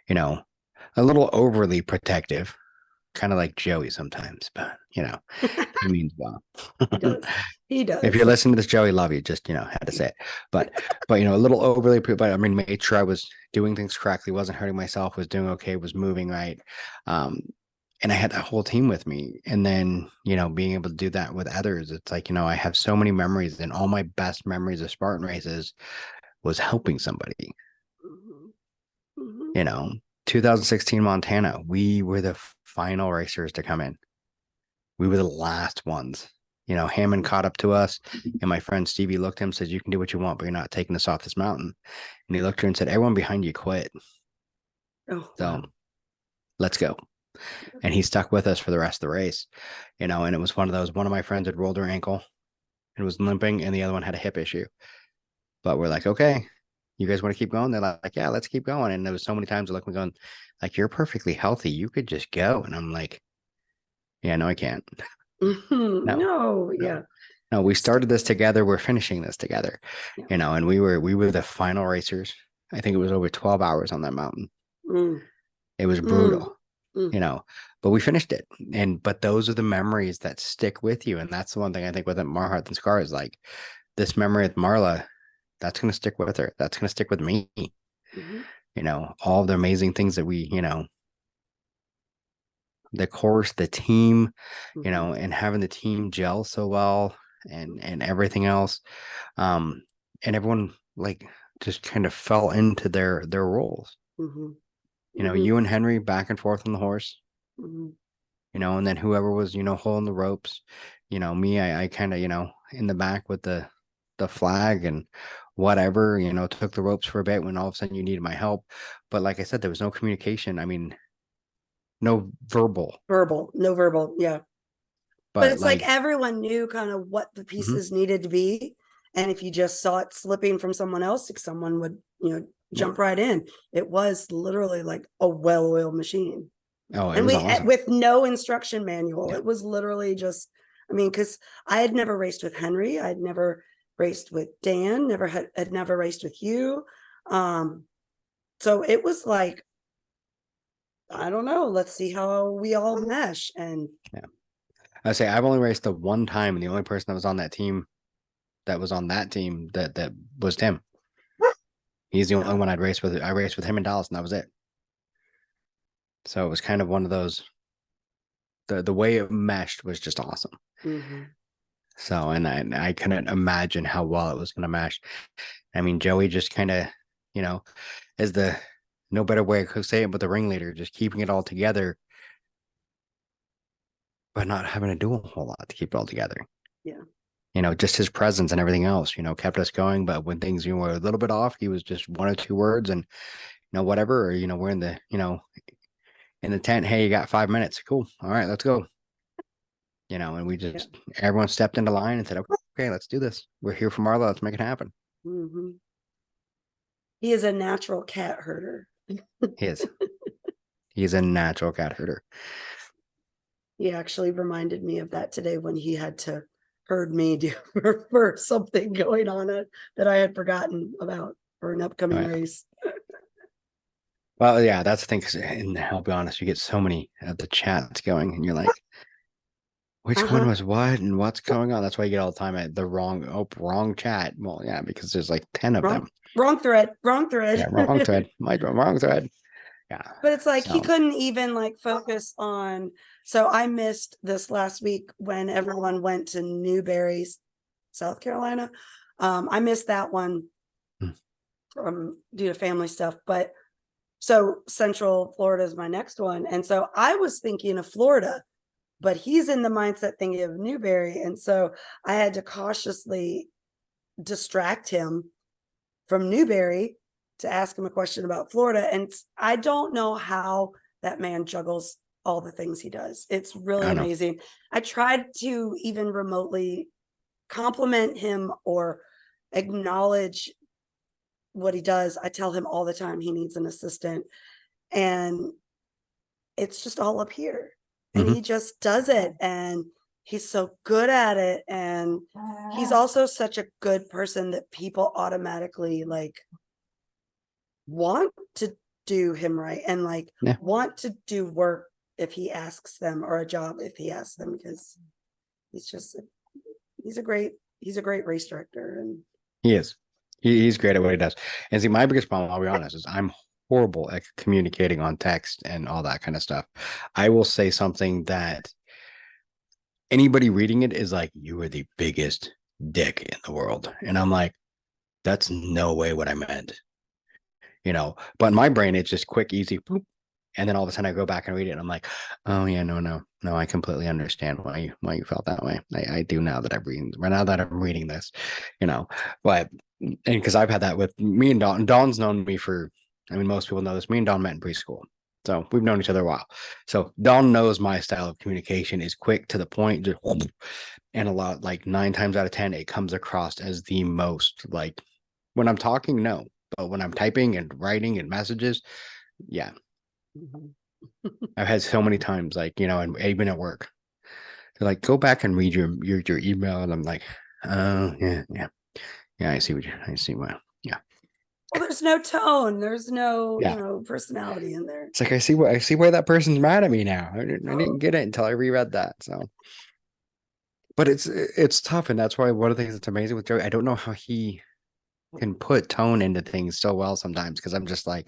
a little overly protective, kind of like Joey sometimes, but he means well. He does. He If you're does. listening to this, Joey, love you. Just had to say it, but a little overly. But I mean, made sure I was doing things correctly, wasn't hurting myself, was doing okay, was moving right, um, and I had that whole team with me. And then being able to do that with others, it's like I have so many memories, and all my best memories of Spartan races was helping somebody. Mhm. Mhm. 2016 Montana, we were the final racers to come in. We were the last ones. Hammond caught up to us, and my friend Stevie looked at him and said, you can do what you want, but you're not taking us off this mountain. And he looked at her and said, everyone behind you quit. Oh, So wow. let's go. And he stuck with us for the rest of the race, and it was one of those, one of my friends had rolled her ankle and was limping, and the other one had a hip issue. But we're like, okay, you guys want to keep going? They're like, yeah, let's keep going. And there was so many times looking going, like, you're perfectly healthy. You could just go. And I'm like, yeah, no, I can't. Mhm. No, No, no. yeah. No, we started this together. We're finishing this together, Yeah. and we were the final racers. I think it was over 12 hours on that mountain. Mm. It was Mm. brutal, Mm. but we finished it. But those are the memories that stick with you. And that's the one thing I think with Mar Heart and Scar is like this memory with Marla, that's going to stick with her. That's going to stick with me. Mhm. All the amazing things that we, the course, the team, Mhm. and having the team gel so well and everything else. And everyone like just kind of fell into their roles. Mhm. You Mhm. and Henry back and forth on the horse, Mhm. and then whoever was, holding the ropes, me, I kind of, in the back with the flag and whatever, took the ropes for a bit when all of a sudden you needed my help. But like I said, there was no communication. I mean, no verbal. No verbal. Yeah. But But it's like, like everyone knew kind of what the pieces needed to be. And if you just saw it slipping from someone else, someone would, jump right in. It was literally like a well-oiled machine. oh, it And was we, awesome. with no instruction manual, Yeah. it was literally just, I mean, because I had never raced with Henry. I'd never raced with Dan, had never raced with you. So it was like, I don't know, let's see how we all mesh. And Yeah. I say I've only raced the one time, and the only person that was on that team that was Tim. He's the only one I'd race with. I raced with him in Dallas, and that was it. So it was kind of one of those. The way it meshed was just awesome. So, and I couldn't imagine how well it was going to mesh. I mean, Joey just kind of, is the no better way to say it, but the ringleader, just keeping it all together, but not having to do a whole lot to keep it all together. Yeah. Just his presence and everything else, kept us going. But when things, were a little bit off, he was just one or two words and, whatever, or, we're in the, in the tent. Hey, you got 5 minutes. Cool. All right, let's go. And we just, everyone stepped into line and said, okay, let's do this. We're here for Marla. Let's make it happen. He is a natural cat herder. He is. He's a natural cat herder. He actually reminded me of that today when he had to herd me for something going on that I had forgotten about for an upcoming race. Well, yeah, that's the thing. Because, and I'll be honest, you get so many of the chats going, and you're like, which one was what and what's going on? That's why you get all the time at the wrong chat. Well, yeah, because there's like 10 of them. Wrong thread. Yeah, wrong thread. Wrong thread. Yeah. But it's like he couldn't even like focus on. So I missed this last week when everyone went to Newberry, South Carolina. I missed that one from due to family stuff. But so Central Florida is my next one. And so I was thinking of Florida, but he's in the mindset thinking of Newberry. And so I had to cautiously distract him from Newberry to ask him a question about Florida. And I don't know how that man juggles all the things he does. It's really amazing. I tried to even remotely compliment him or acknowledge what he does. I tell him all the time he needs an assistant, and it's just all up here. And he just does it, and he's so good at it. And he's also such a good person that people automatically like want to do him right and like want to do work if he asks them, or a job if he asks them, because he's a great race director. And he is. He's great at what he does. And see, my biggest problem, I'll be honest, is I'm horrible at communicating on text and all that kind of stuff. I will say something that anybody reading it is like, you are the biggest dick in the world. And I'm like, that's no way what I meant. But in my brain, it's just quick, easy, boop. And then all of a sudden I go back and read it and I'm like, oh yeah, no, I completely understand why you felt that way. I do now that I'm reading this, but, and because I've had that with me and Dawn. Dawn's known me for, I mean, most people know this. Me and Dawn met in preschool. So we've known each other a while. So Dawn knows my style of communication is quick to the point, just, and a lot, like 9 times out of 10, it comes across as the most, like, when I'm talking, no, but when I'm typing and writing and messages, yeah. I've had so many times, like, and even at work, they're like, go back and read your email, and I'm like, oh yeah, I see what. Yeah. Well, there's no tone. There's no personality in there. It's like I see why that person's mad at me now. I didn't get it until I reread that. So, but it's tough, and that's why one of the things that's amazing with Joey, I don't know how he can put tone into things so well sometimes, because I'm just like,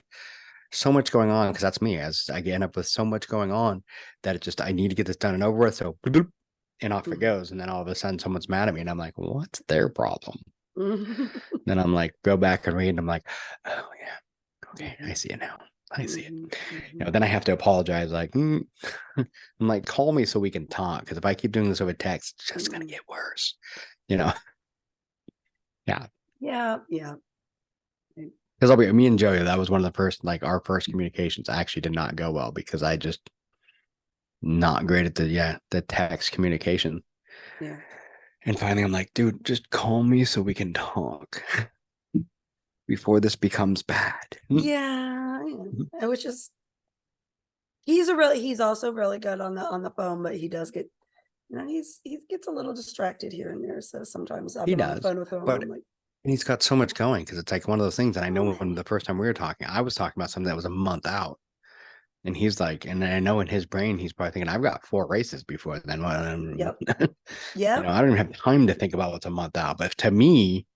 so much going on, because that's me, as I end up with so much going on that it's just, I need to get this done and over with. So boop, boop, and off it goes. And then all of a sudden someone's mad at me and I'm like, well, what's their problem? Then I'm like, go back and read, and I'm like, oh yeah, okay, I see it now. I see it. Then I have to apologize, like, I'm like, call me so we can talk, because if I keep doing this over text, it's just gonna get worse. Yeah. Because me and Joey, that was one of the first, like, our first communications actually did not go well, because I just, not great at the text communication. Yeah. And finally, I'm like, dude, just call me so we can talk before this becomes bad. Yeah. It was just, he's also really good on the phone, but he does get, he gets a little distracted here and there. So sometimes I've He been on the does, phone with him. but I'm like, he's got so much going because it's like one of those things. And I oh know when man. the first time we were talking, I was talking about something that was a month out. And he's like, and I know in his brain, he's probably thinking, I've got 4 races before then. Yep. You know, Yep. I don't even have time to think about what's a month out. But to me,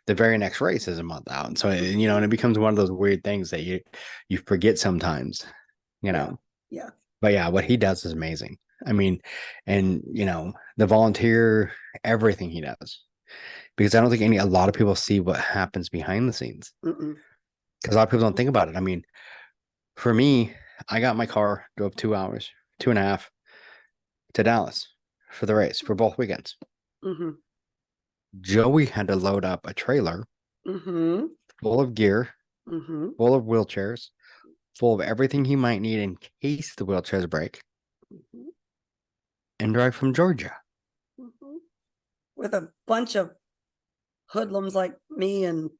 the very next race is a month out. And so, you know, and it becomes one of those weird things that you forget sometimes, you Yeah. know. Yeah. But yeah, what he does is amazing. I mean, and you know, the volunteer, everything he does. Because I don't think a lot of people see what happens behind the scenes. Mm-mm. Because a lot of people don't think about it. I mean, for me, I got my car, drove 2 hours, 2.5 to Dallas for the race for both weekends. Mm-hmm. Joey had to load up a trailer Mm-hmm. full of gear, Mm-hmm. full of wheelchairs, full of everything he might need in case the wheelchairs break, Mm-hmm. and drive from Georgia. Mm-hmm. With a bunch of hoodlums like me and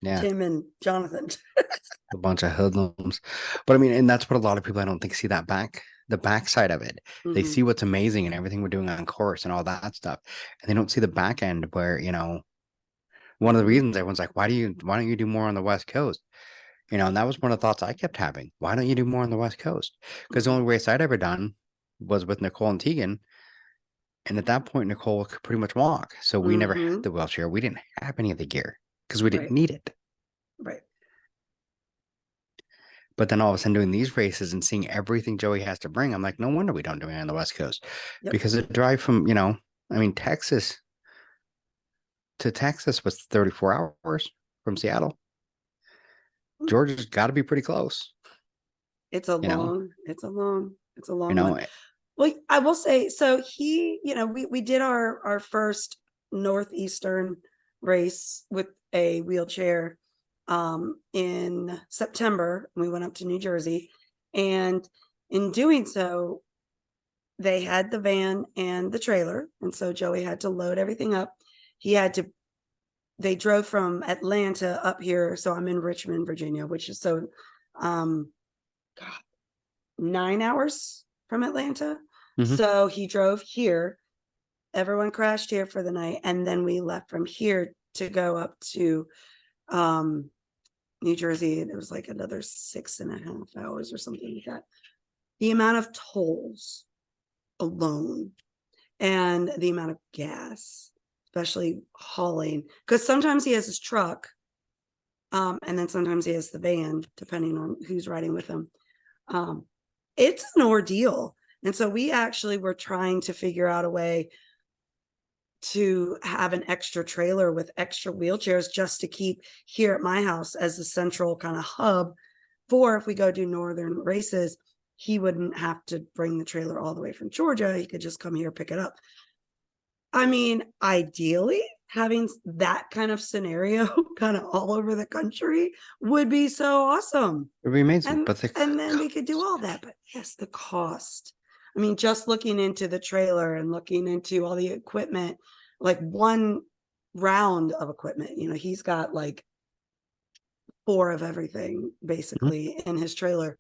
Yeah, Tim and Jonathan. a bunch of hoodlums. But I mean, and that's what a lot of people I don't think see the backside of it. They Mm-hmm. see what's amazing and everything we're doing on course and all that stuff. And they don't see the back end where, one of the Mm-hmm. reasons everyone's like, why don't you do more on the West Coast? And that was one of the thoughts I kept having. Why don't you do more on the West Coast? Because the Mm-hmm. only race I'd ever done was with Nicole and Tegan. And at that point, Nicole could pretty much walk. So we never had Mm-hmm. the wheelchair. We didn't have any of the gear because we didn't Right. need it. Right. But then all of a sudden doing these races and seeing everything Joey has to bring, I'm like, no wonder we don't do it on the West Coast. Yep. Because the drive from, I mean, Texas to Texas was 34 hours from Seattle. Georgia's got to be pretty close, It's you know, it's a you long one. know, Well, I will say, so we did our first Northeastern race with a wheelchair in September. We went up to New Jersey, and in doing so, they had the van and the trailer, and so Joey had to load everything up. They drove from Atlanta up here, so I'm in Richmond, Virginia, which is um 9 hours from Atlanta. mhm. So he drove here. Everyone crashed here for the night, and then we left from here to go up to New Jersey. It was like another 6.5 hours or something like that. The amount of tolls alone and the amount of gas, especially hauling, because sometimes he has his truck, and then sometimes he has the van, depending on who's riding with him. It's an ordeal. And so we actually were trying to figure out a way to have an extra trailer with extra wheelchairs just to keep here at my house as the central kind of hub for if we go do northern races. He wouldn't have to bring the trailer all the way from Georgia. He could just come here, pick it up. I mean, ideally, having that kind of scenario kind of all over the country would be so awesome. It'd be amazing. And, But and then we could do all that. But yes, the cost. I mean, just looking into the trailer and looking into all the equipment, like one round of equipment, he's got like 4 of everything Mhm. basically in his trailer,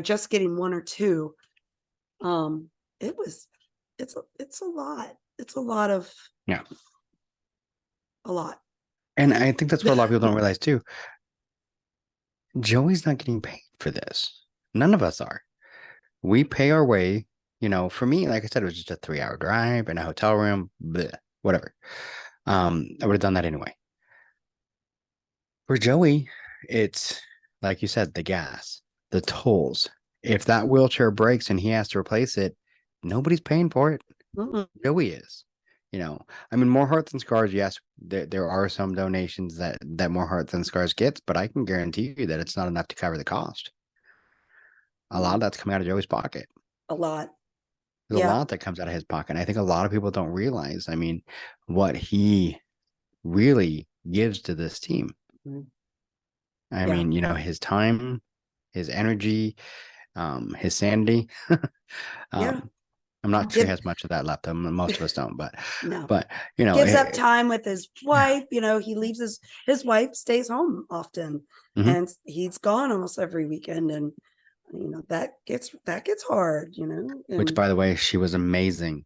just getting 1 or 2. It was, it's a lot. It's a lot of, Yeah. a lot. And I think that's what a lot of people don't realize too. Joey's not getting paid for this. None of us are. We pay our way. For me, like I said, it was just a 3-hour drive in a hotel room, bleh, whatever. I would have done that anyway. For Joey, it's like you said, the gas, the tolls. If that wheelchair breaks and he has to replace it, nobody's paying for it. Mhm. Joey is. I mean, More Heart Than Scars, yes, there are some donations that More Heart Than Scars gets, but I can guarantee you that it's not enough to cover the cost. A lot of that's coming out of Joey's pocket. A lot. There's a Yeah. lot that comes out of his pocket. And I think a lot of people don't realize, I mean, what he really gives to this team. Mhm. I Yeah. mean, his time, his energy, his sanity. Yeah. I'm not sure he Give has much of that left. Most of us don't, no. but you know, Gives up time with his wife. You know, he leaves his wife stays home often, Mhm. and he's gone almost every weekend, and you know that gets hard. You know, which and by the way, she was amazing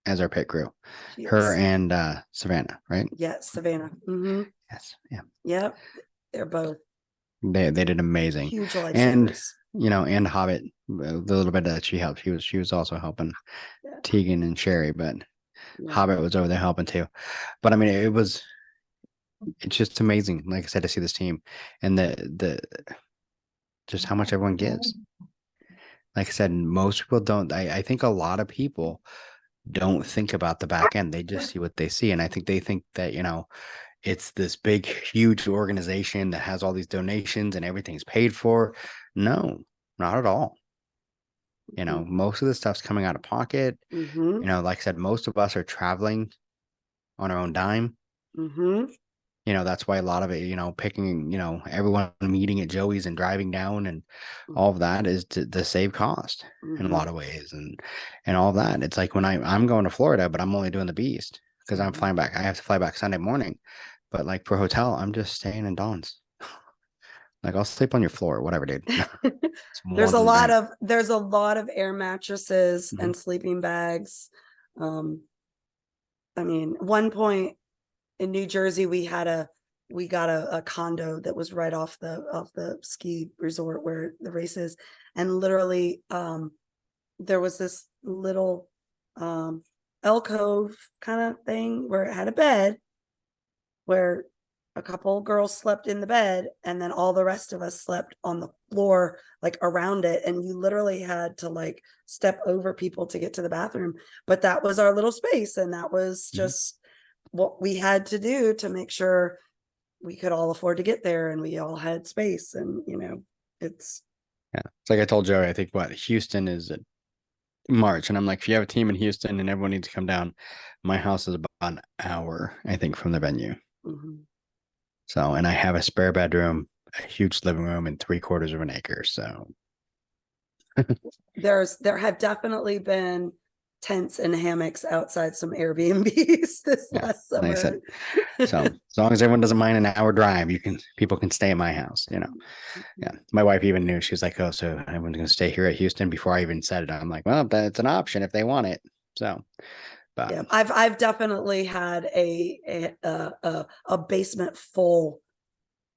as our pit crew. she Her is. and Savannah, right? Yes, Savannah. Mm-hmm. Yes, yeah. Yep, they're both They did amazing, huge and lifesavers. and Hobbit, the little bit that she helped, she was also helping Yeah, Tegan and Sherry, but yeah. Hobbit was over there helping too. But I mean, it's just amazing, like I said, to see this team and the just how much everyone gives. Like I said, most people don't. I think a lot of people don't think about the back end. They just see what they see, and I think they think that it's this big, huge organization that has all these donations and everything's paid for. No, not at all. Most of the stuff's coming out of pocket. Mm-hmm. Like I said, most of us are traveling on our own dime. Mm-hmm. That's why a lot of it, picking, everyone meeting at Joey's and driving down and all of that is to save cost in a Mm-hmm. lot of ways and all of that. It's like when I'm going to Florida, but I'm only doing the Beast because I'm flying back. I have to fly back Sunday morning, but like for hotel, I'm just staying in Dawn's. Like I'll sleep on your floor, whatever, dude. It's more there's a than lot rent. of air mattresses Mhm. and sleeping bags. I mean, one point in New Jersey, we got a condo that was right off the ski resort where the race is, and literally there was this little alcove kind of thing where it had a bed where a couple girls slept in the bed and then all the rest of us slept on the floor like around it, and you literally had to like step over people to get to the bathroom, but that was our little space, and that was just what we had to do to make sure we could all afford to get there and we all had space. And it's Yeah. It's like I told Joey, I think Houston is at March. And I'm like, if you have a team in Houston and everyone needs to come down, my house is about an hour, I think, from the venue. mhm. So, and I have a spare bedroom, a huge living room, and 3/4 of an acre. So, There have definitely been tents and hammocks outside some Airbnbs this yeah, last like I summer. said, so as long as everyone doesn't mind an hour drive, people can stay at my house. Yeah. My wife even knew. She was like, "Oh, so everyone's gonna stay here at Houston?" Before I even said it, I'm like, "Well, that's an option if they want it." So, but Yeah, I've definitely had a basement full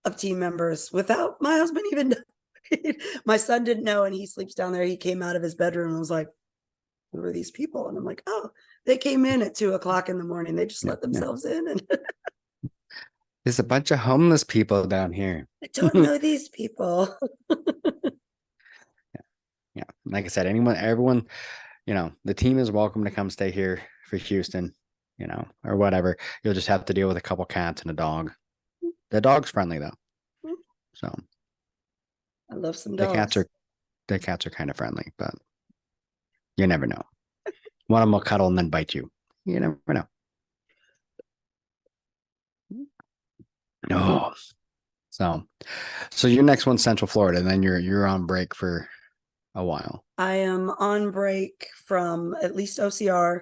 of team members without my husband even knowing. My son didn't know, and he sleeps down there. He came out of his bedroom and was like, "Who are these people?" And I'm like, "Oh, they came in at 2:00 in the morning. They just yeah, let yeah. themselves in, and There's a bunch of homeless people down here. I don't know these people." Yeah, like I said, everyone, the team is welcome to come stay here for Houston, or whatever. You'll just have to deal with a couple cats and a dog. The dog's friendly though, so I love some the cats dogs. are the cats are kind of friendly, but you never know. One of them will cuddle and then bite you. You never know. Oh, so your next one's Central Florida, and then you're on break for a while. I am on break from at least OCR.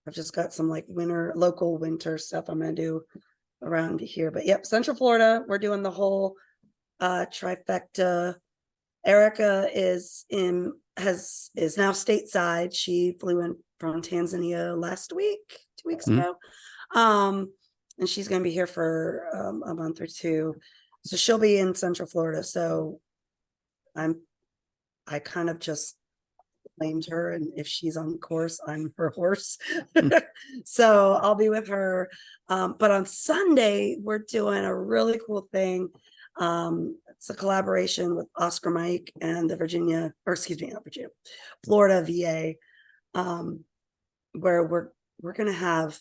I've just got some like local winter stuff I'm gonna do around here. But yep, Central Florida, we're doing the whole trifecta. Erica is now stateside. She flew in from Tanzania last week, 2 weeks ago. And she's gonna be here for a month or two. So she'll be in Central Florida. So I kind of just claimed her, and if she's on course, I'm her horse. So I'll be with her. But on Sunday, we're doing a really cool thing. It's a collaboration with Oscar Mike and the Florida VA, where we're gonna have,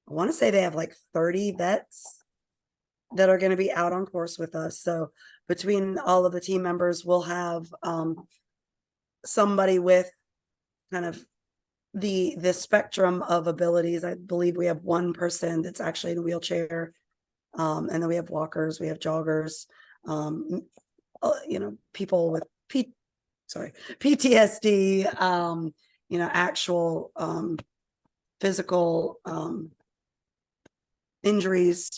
I want to say they have like 30 vets that are going to be out on course with us. So between all of the team members, we'll have somebody with kind of the spectrum of abilities. I believe we have one person that's actually in a wheelchair, and then we have walkers, we have joggers, people with PTSD, actual physical injuries,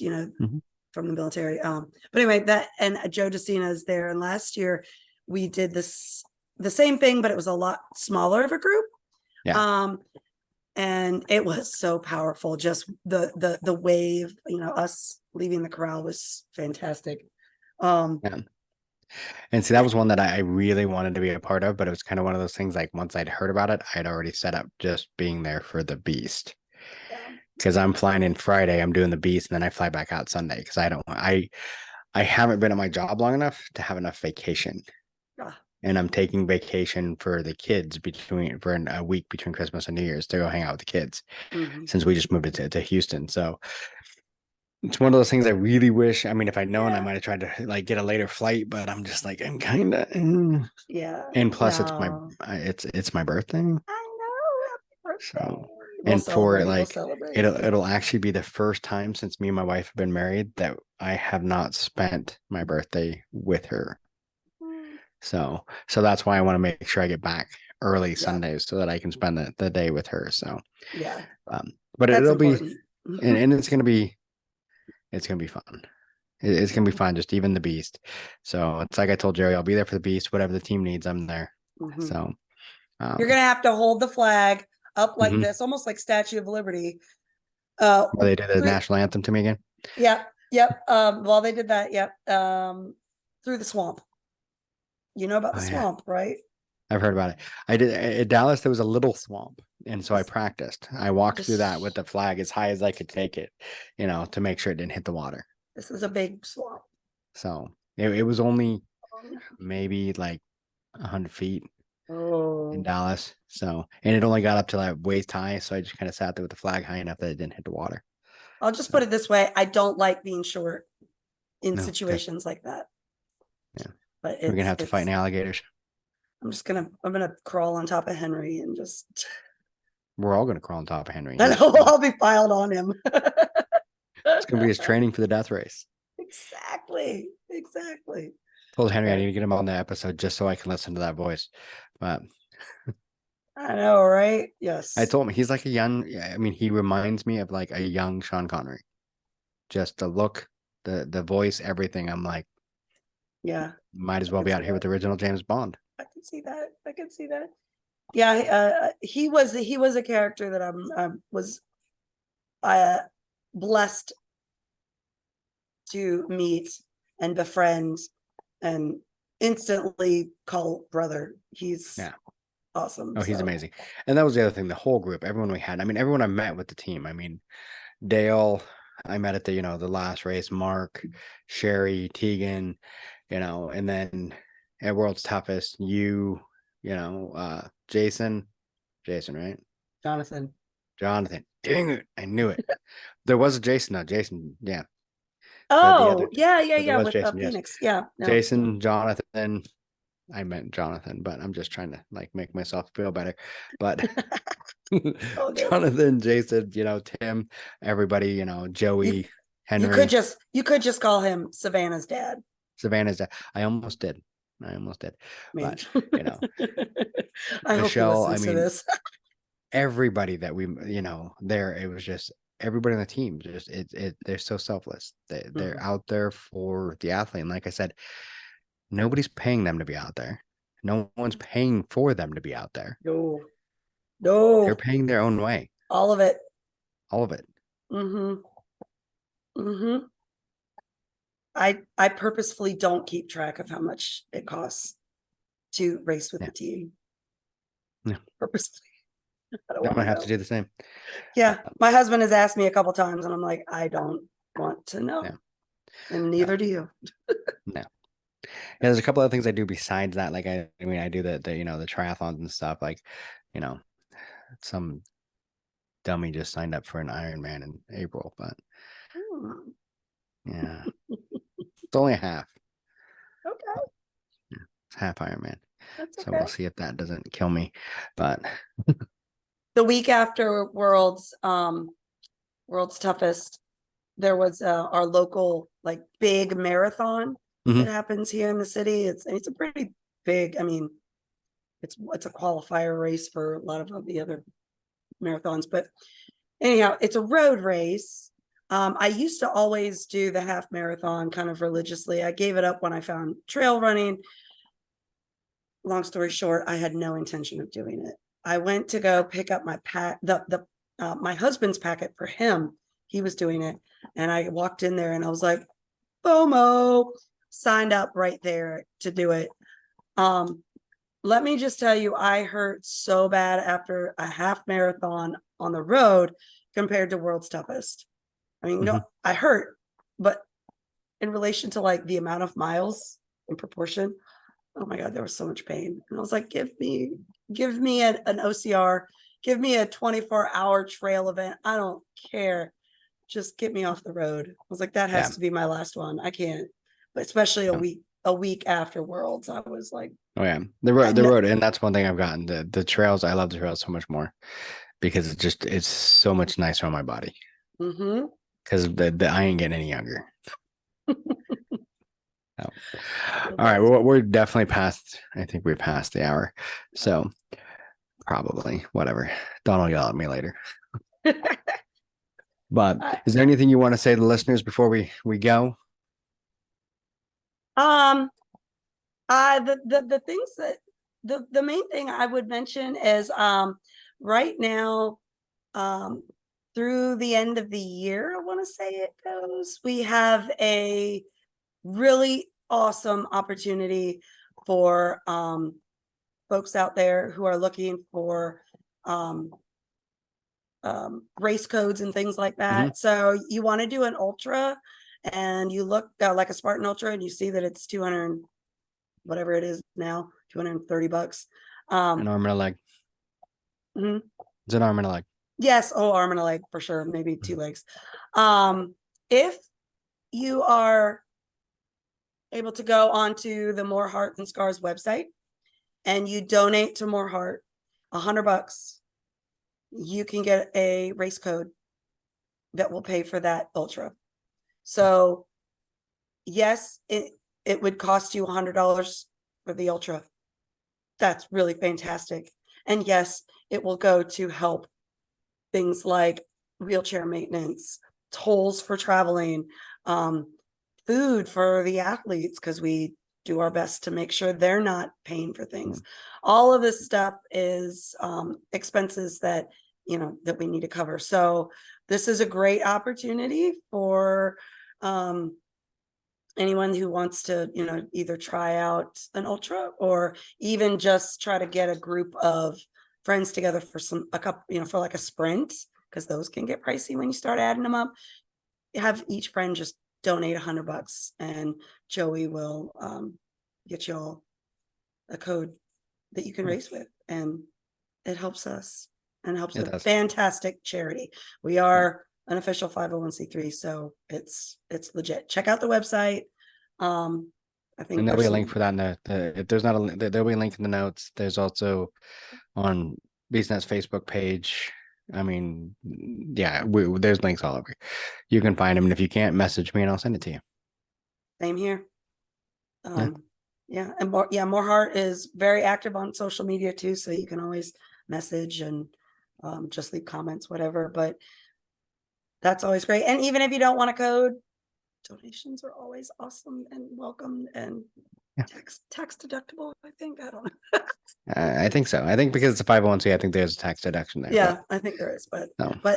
from the military. But anyway, that, and Joe DeCina is there. And last year we did the same thing, but it was a lot smaller of a group. Yeah. And it was so powerful. Just the wave, us leaving the corral was fantastic. Yeah. And see, that was one that I really wanted to be a part of, but it was kind of one of those things, like once I'd heard about it, I'd already set up just being there for the beast. Because I'm flying in Friday, I'm doing the beast, and then I fly back out Sunday because I haven't been at my job long enough to have enough vacation. And I'm taking vacation for the kids for a week between Christmas and New Year's to go hang out with the kids, since we just moved it to Houston. So it's one of those things I really wish. I mean, if I'd known, I might have tried to like get a later flight, but I'm just like, I'm kind of, And plus, it's my birthday. I know. Happy birthday. So, We'll and for celebrate, like, celebrate. it'll actually be the first time since me and my wife have been married that I have not spent my birthday with her. So that's why I want to make sure I get back early Sundays so that I can spend the day with her. So but That's it'll important. be, and it's gonna be fun. It's gonna be fun, just even the beast. So it's like I told Jerry, I'll be there for the beast. Whatever the team needs, I'm there. So you're gonna have to hold the flag up like this, almost like Statue of Liberty. Will they do the national anthem to me again? Yep. While they did that, through the swamp. You know about the swamp, right? I've heard about it. I did at Dallas. There was a little swamp, and so I practiced. I walked through that with the flag as high as I could take it, to make sure it didn't hit the water. This is a big swamp. So it was only maybe like 100 feet in Dallas. So, and it only got up to like waist high. So I just kind of sat there with the flag high enough that it didn't hit the water. I'll just put it this way: I don't like being short in situations like that. Yeah, but we're gonna have to fight alligators. I'm gonna crawl on top of Henry and just. We're all gonna crawl on top of Henry. I know, I'll be piled on him. It's gonna be his training for the death race. Exactly. Told Henry I need to get him on the episode just so I can listen to that voice. But I know, right? Yes. I told him he's like he reminds me of like a young Sean Connery. Just the look, the voice, everything. I'm like, might as well be out here with the original James Bond. I can see that. Yeah, he was a character that I was blessed to meet and befriend and instantly call brother. He's awesome. Oh, he's amazing. And that was the other thing, the whole group, everyone we had. I mean, everyone I met with the team. I mean, Dale, I met at the last race, Mark, Sherry, Tegan, and then at World's Toughest, Jason, right? Jonathan. Dang it. I knew it. There was a Jason, though. Jason, yeah. Oh, yeah. With Jason, Phoenix. Yeah. No. Jason, Jonathan. I meant Jonathan, but I'm just trying to like make myself feel better. But Jonathan, Jason, Tim, everybody, Joey, Henry. You could just call him Savannah's dad. I almost did. But I Michelle, hope he listens to this. Everybody that we, there, it was just everybody on the team. Just they're so selfless. They're out there for the athlete. And like I said, nobody's paying them to be out there. No one's paying for them to be out there. No. They're paying their own way. All of it. I purposefully don't keep track of how much it costs to race with the team. Yeah. Purposefully. I'm gonna have to do the same. Yeah. My husband has asked me a couple times and I'm like, I don't want to know. And neither do you. No. There's a couple other things I do besides that. Like I do the triathlons and stuff. Like, some dummy just signed up for an Ironman in April, but yeah, it's only a half. Okay. It's half Ironman. That's okay. So we'll see if that doesn't kill me. But the week after World's Toughest, there was our local like big marathon that happens here in the city. It's a pretty big. I mean, it's a qualifier race for a lot of the other marathons. But anyhow, it's a road race. I used to always do the half marathon kind of religiously. I gave it up when I found trail running. Long story short, I had no intention of doing it. I went to go pick up my my husband's packet for him. He was doing it, and I walked in there and I was like, FOMO, signed up right there to do it. Let me just tell you, I hurt so bad after a half marathon on the road compared to World's Toughest. I mean, no, I hurt, but in relation to like the amount of miles in proportion, oh my God, there was so much pain. And I was like, give me an OCR, give me a 24-hour trail event. I don't care. Just get me off the road. I was like, that has to be my last one. I can't, but especially a week after Worlds, I was like, oh yeah, the road, and that's one thing I've gotten. The trails, I love the trails so much more because it's so much nicer on my body. Because I ain't getting any younger. Oh. All right, well, we're definitely past. I think we're past the hour, so probably whatever. Don will yell at me later. But is there anything you want to say to the listeners before we go? The things that the main thing I would mention is right now, through the end of the year, I want to say it goes, we have a really awesome opportunity for folks out there who are looking for race codes and things like that. So you want to do an ultra and you look like a Spartan ultra and you see that it's 200, whatever it is now, $230. An arm and a leg. It's an arm and a leg. Yes. Oh, arm and a leg for sure. Maybe 2 legs. If you are able to go onto the More Heart Than Scars website and you donate to More Heart $100, you can get a race code that will pay for that ultra. So yes, it would cost you $100 for the ultra. That's really fantastic. And yes, it will go to help things like wheelchair maintenance, tolls for traveling, food for the athletes, because we do our best to make sure they're not paying for things. All of this stuff is expenses that, that we need to cover. So this is a great opportunity for anyone who wants to, either try out an ultra or even just try to get a group of friends together for a couple, for like a sprint, because those can get pricey when you start adding them up. Have each friend just donate $100 and Joey will get you all a code that you can race with, and it helps us and helps a fantastic charity. We are an official 501c3, so it's legit. Check out the website. I think there'll be a link for that. If there's not a, there'll be a link in the notes. There's also on BeastNet's Facebook page. I mean, yeah, there's links all over. You can find them, and if you can't, message me and I'll send it to you. Same here. Yeah, and More Heart is very active on social media too, so you can always message and just leave comments, whatever. But that's always great. And even if you don't want a code, donations are always awesome and welcome and tax deductible. I think I don't know. I think so. I think because it's a 501c, I think there's a tax deduction there. Yeah, I think there is, but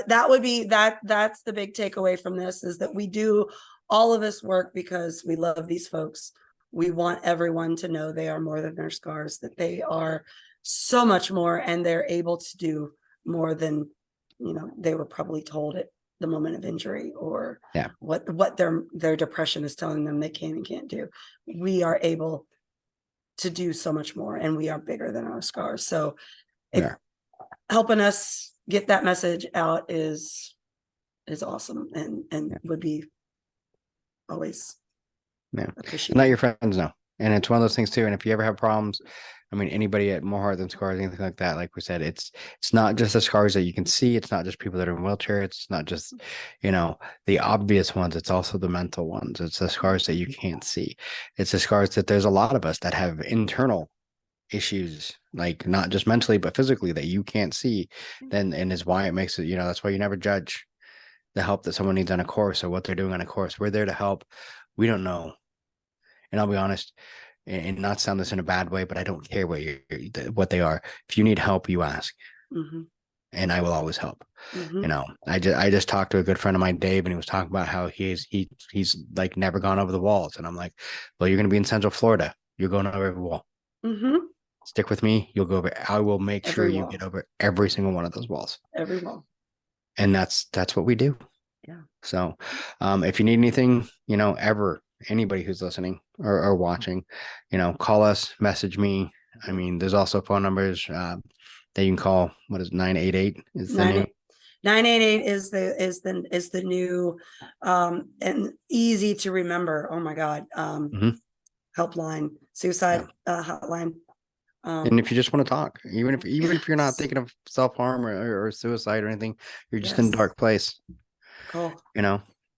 that would be that's the big takeaway from this, is that we do all of this work because we love these folks. We want everyone to know they are more than their scars, that they are so much more, and they're able to do more than they were probably told at the moment of injury, or what their depression is telling them they can and can't do. We are able to do so much more, and we are bigger than our scars. So helping us get that message out is awesome, and would be always appreciated. Let your friends know. And it's one of those things too. And if you ever have problems, I mean, anybody at More Heart Than Scars, anything like that, like we said, it's not just the scars that you can see. It's not just people that are in wheelchairs. It's not just, the obvious ones. It's also the mental ones. It's the scars that you can't see. It's the scars that there's a lot of us that have internal issues, like not just mentally, but physically that you can't see, then, and is why it makes it, that's why you never judge the help that someone needs on a course or what they're doing on a course. We're there to help. We don't know. And I'll be honest, and not sound this in a bad way, but I don't care what they are. If you need help, you ask. Mm-hmm. And I will always help. Mm-hmm. I just talked to a good friend of mine, Dave, and he was talking about how he's like never gone over the walls. And I'm like, well, you're going to be in Central Florida. You're going over every wall. Mm-hmm. Stick with me. You'll go over. I will make sure you wall. get over every single one of those walls. Every wall. And that's what we do. Yeah. So, if you need anything, ever, anybody who's listening or watching, call us, message me. I mean, there's also phone numbers that you can call. What is 988 is the new 988 is the new and easy to remember. Oh my God. Helpline, suicide hotline. And if you just want to talk, even if you're not thinking of self-harm or suicide or anything, you're just in a dark place. Cool.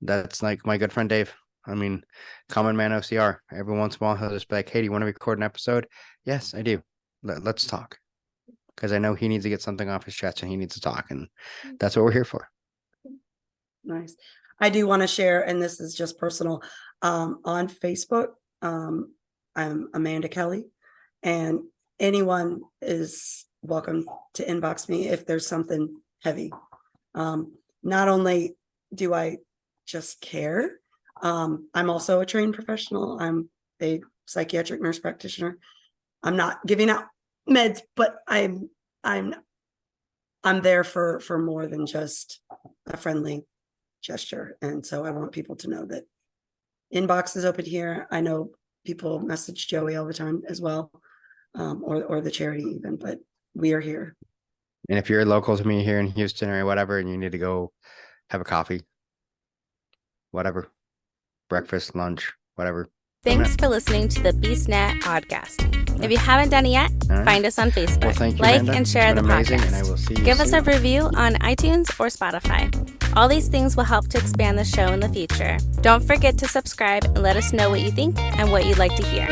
That's like my good friend Dave. I mean, common man OCR. Every once in a while, he'll just be like, "Hey, do you want to record an episode?" Yes, I do. Let's talk. Because I know he needs to get something off his chest and he needs to talk. And that's what we're here for. Nice. I do want to share, and this is just personal, on Facebook. I'm Amanda Kelly, and anyone is welcome to inbox me if there's something heavy. Not only do I just care, I'm also a trained professional. I'm a psychiatric nurse practitioner. I'm not giving out meds, but I'm there for more than just a friendly gesture. And so I want people to know that inbox is open here. I know people message Joey all the time as well, or the charity even, but we are here. And if you're local to me here in Houston or whatever, and you need to go have a coffee, whatever, breakfast, lunch, whatever. Thanks for listening to the BeastNet podcast. If you haven't done it yet, find us on Facebook. Well, thank you, like Amanda. and share the podcast. And I will see you Give us soon. a review on iTunes or Spotify. All these things will help to expand the show in the future. Don't forget to subscribe and let us know what you think and what you'd like to hear.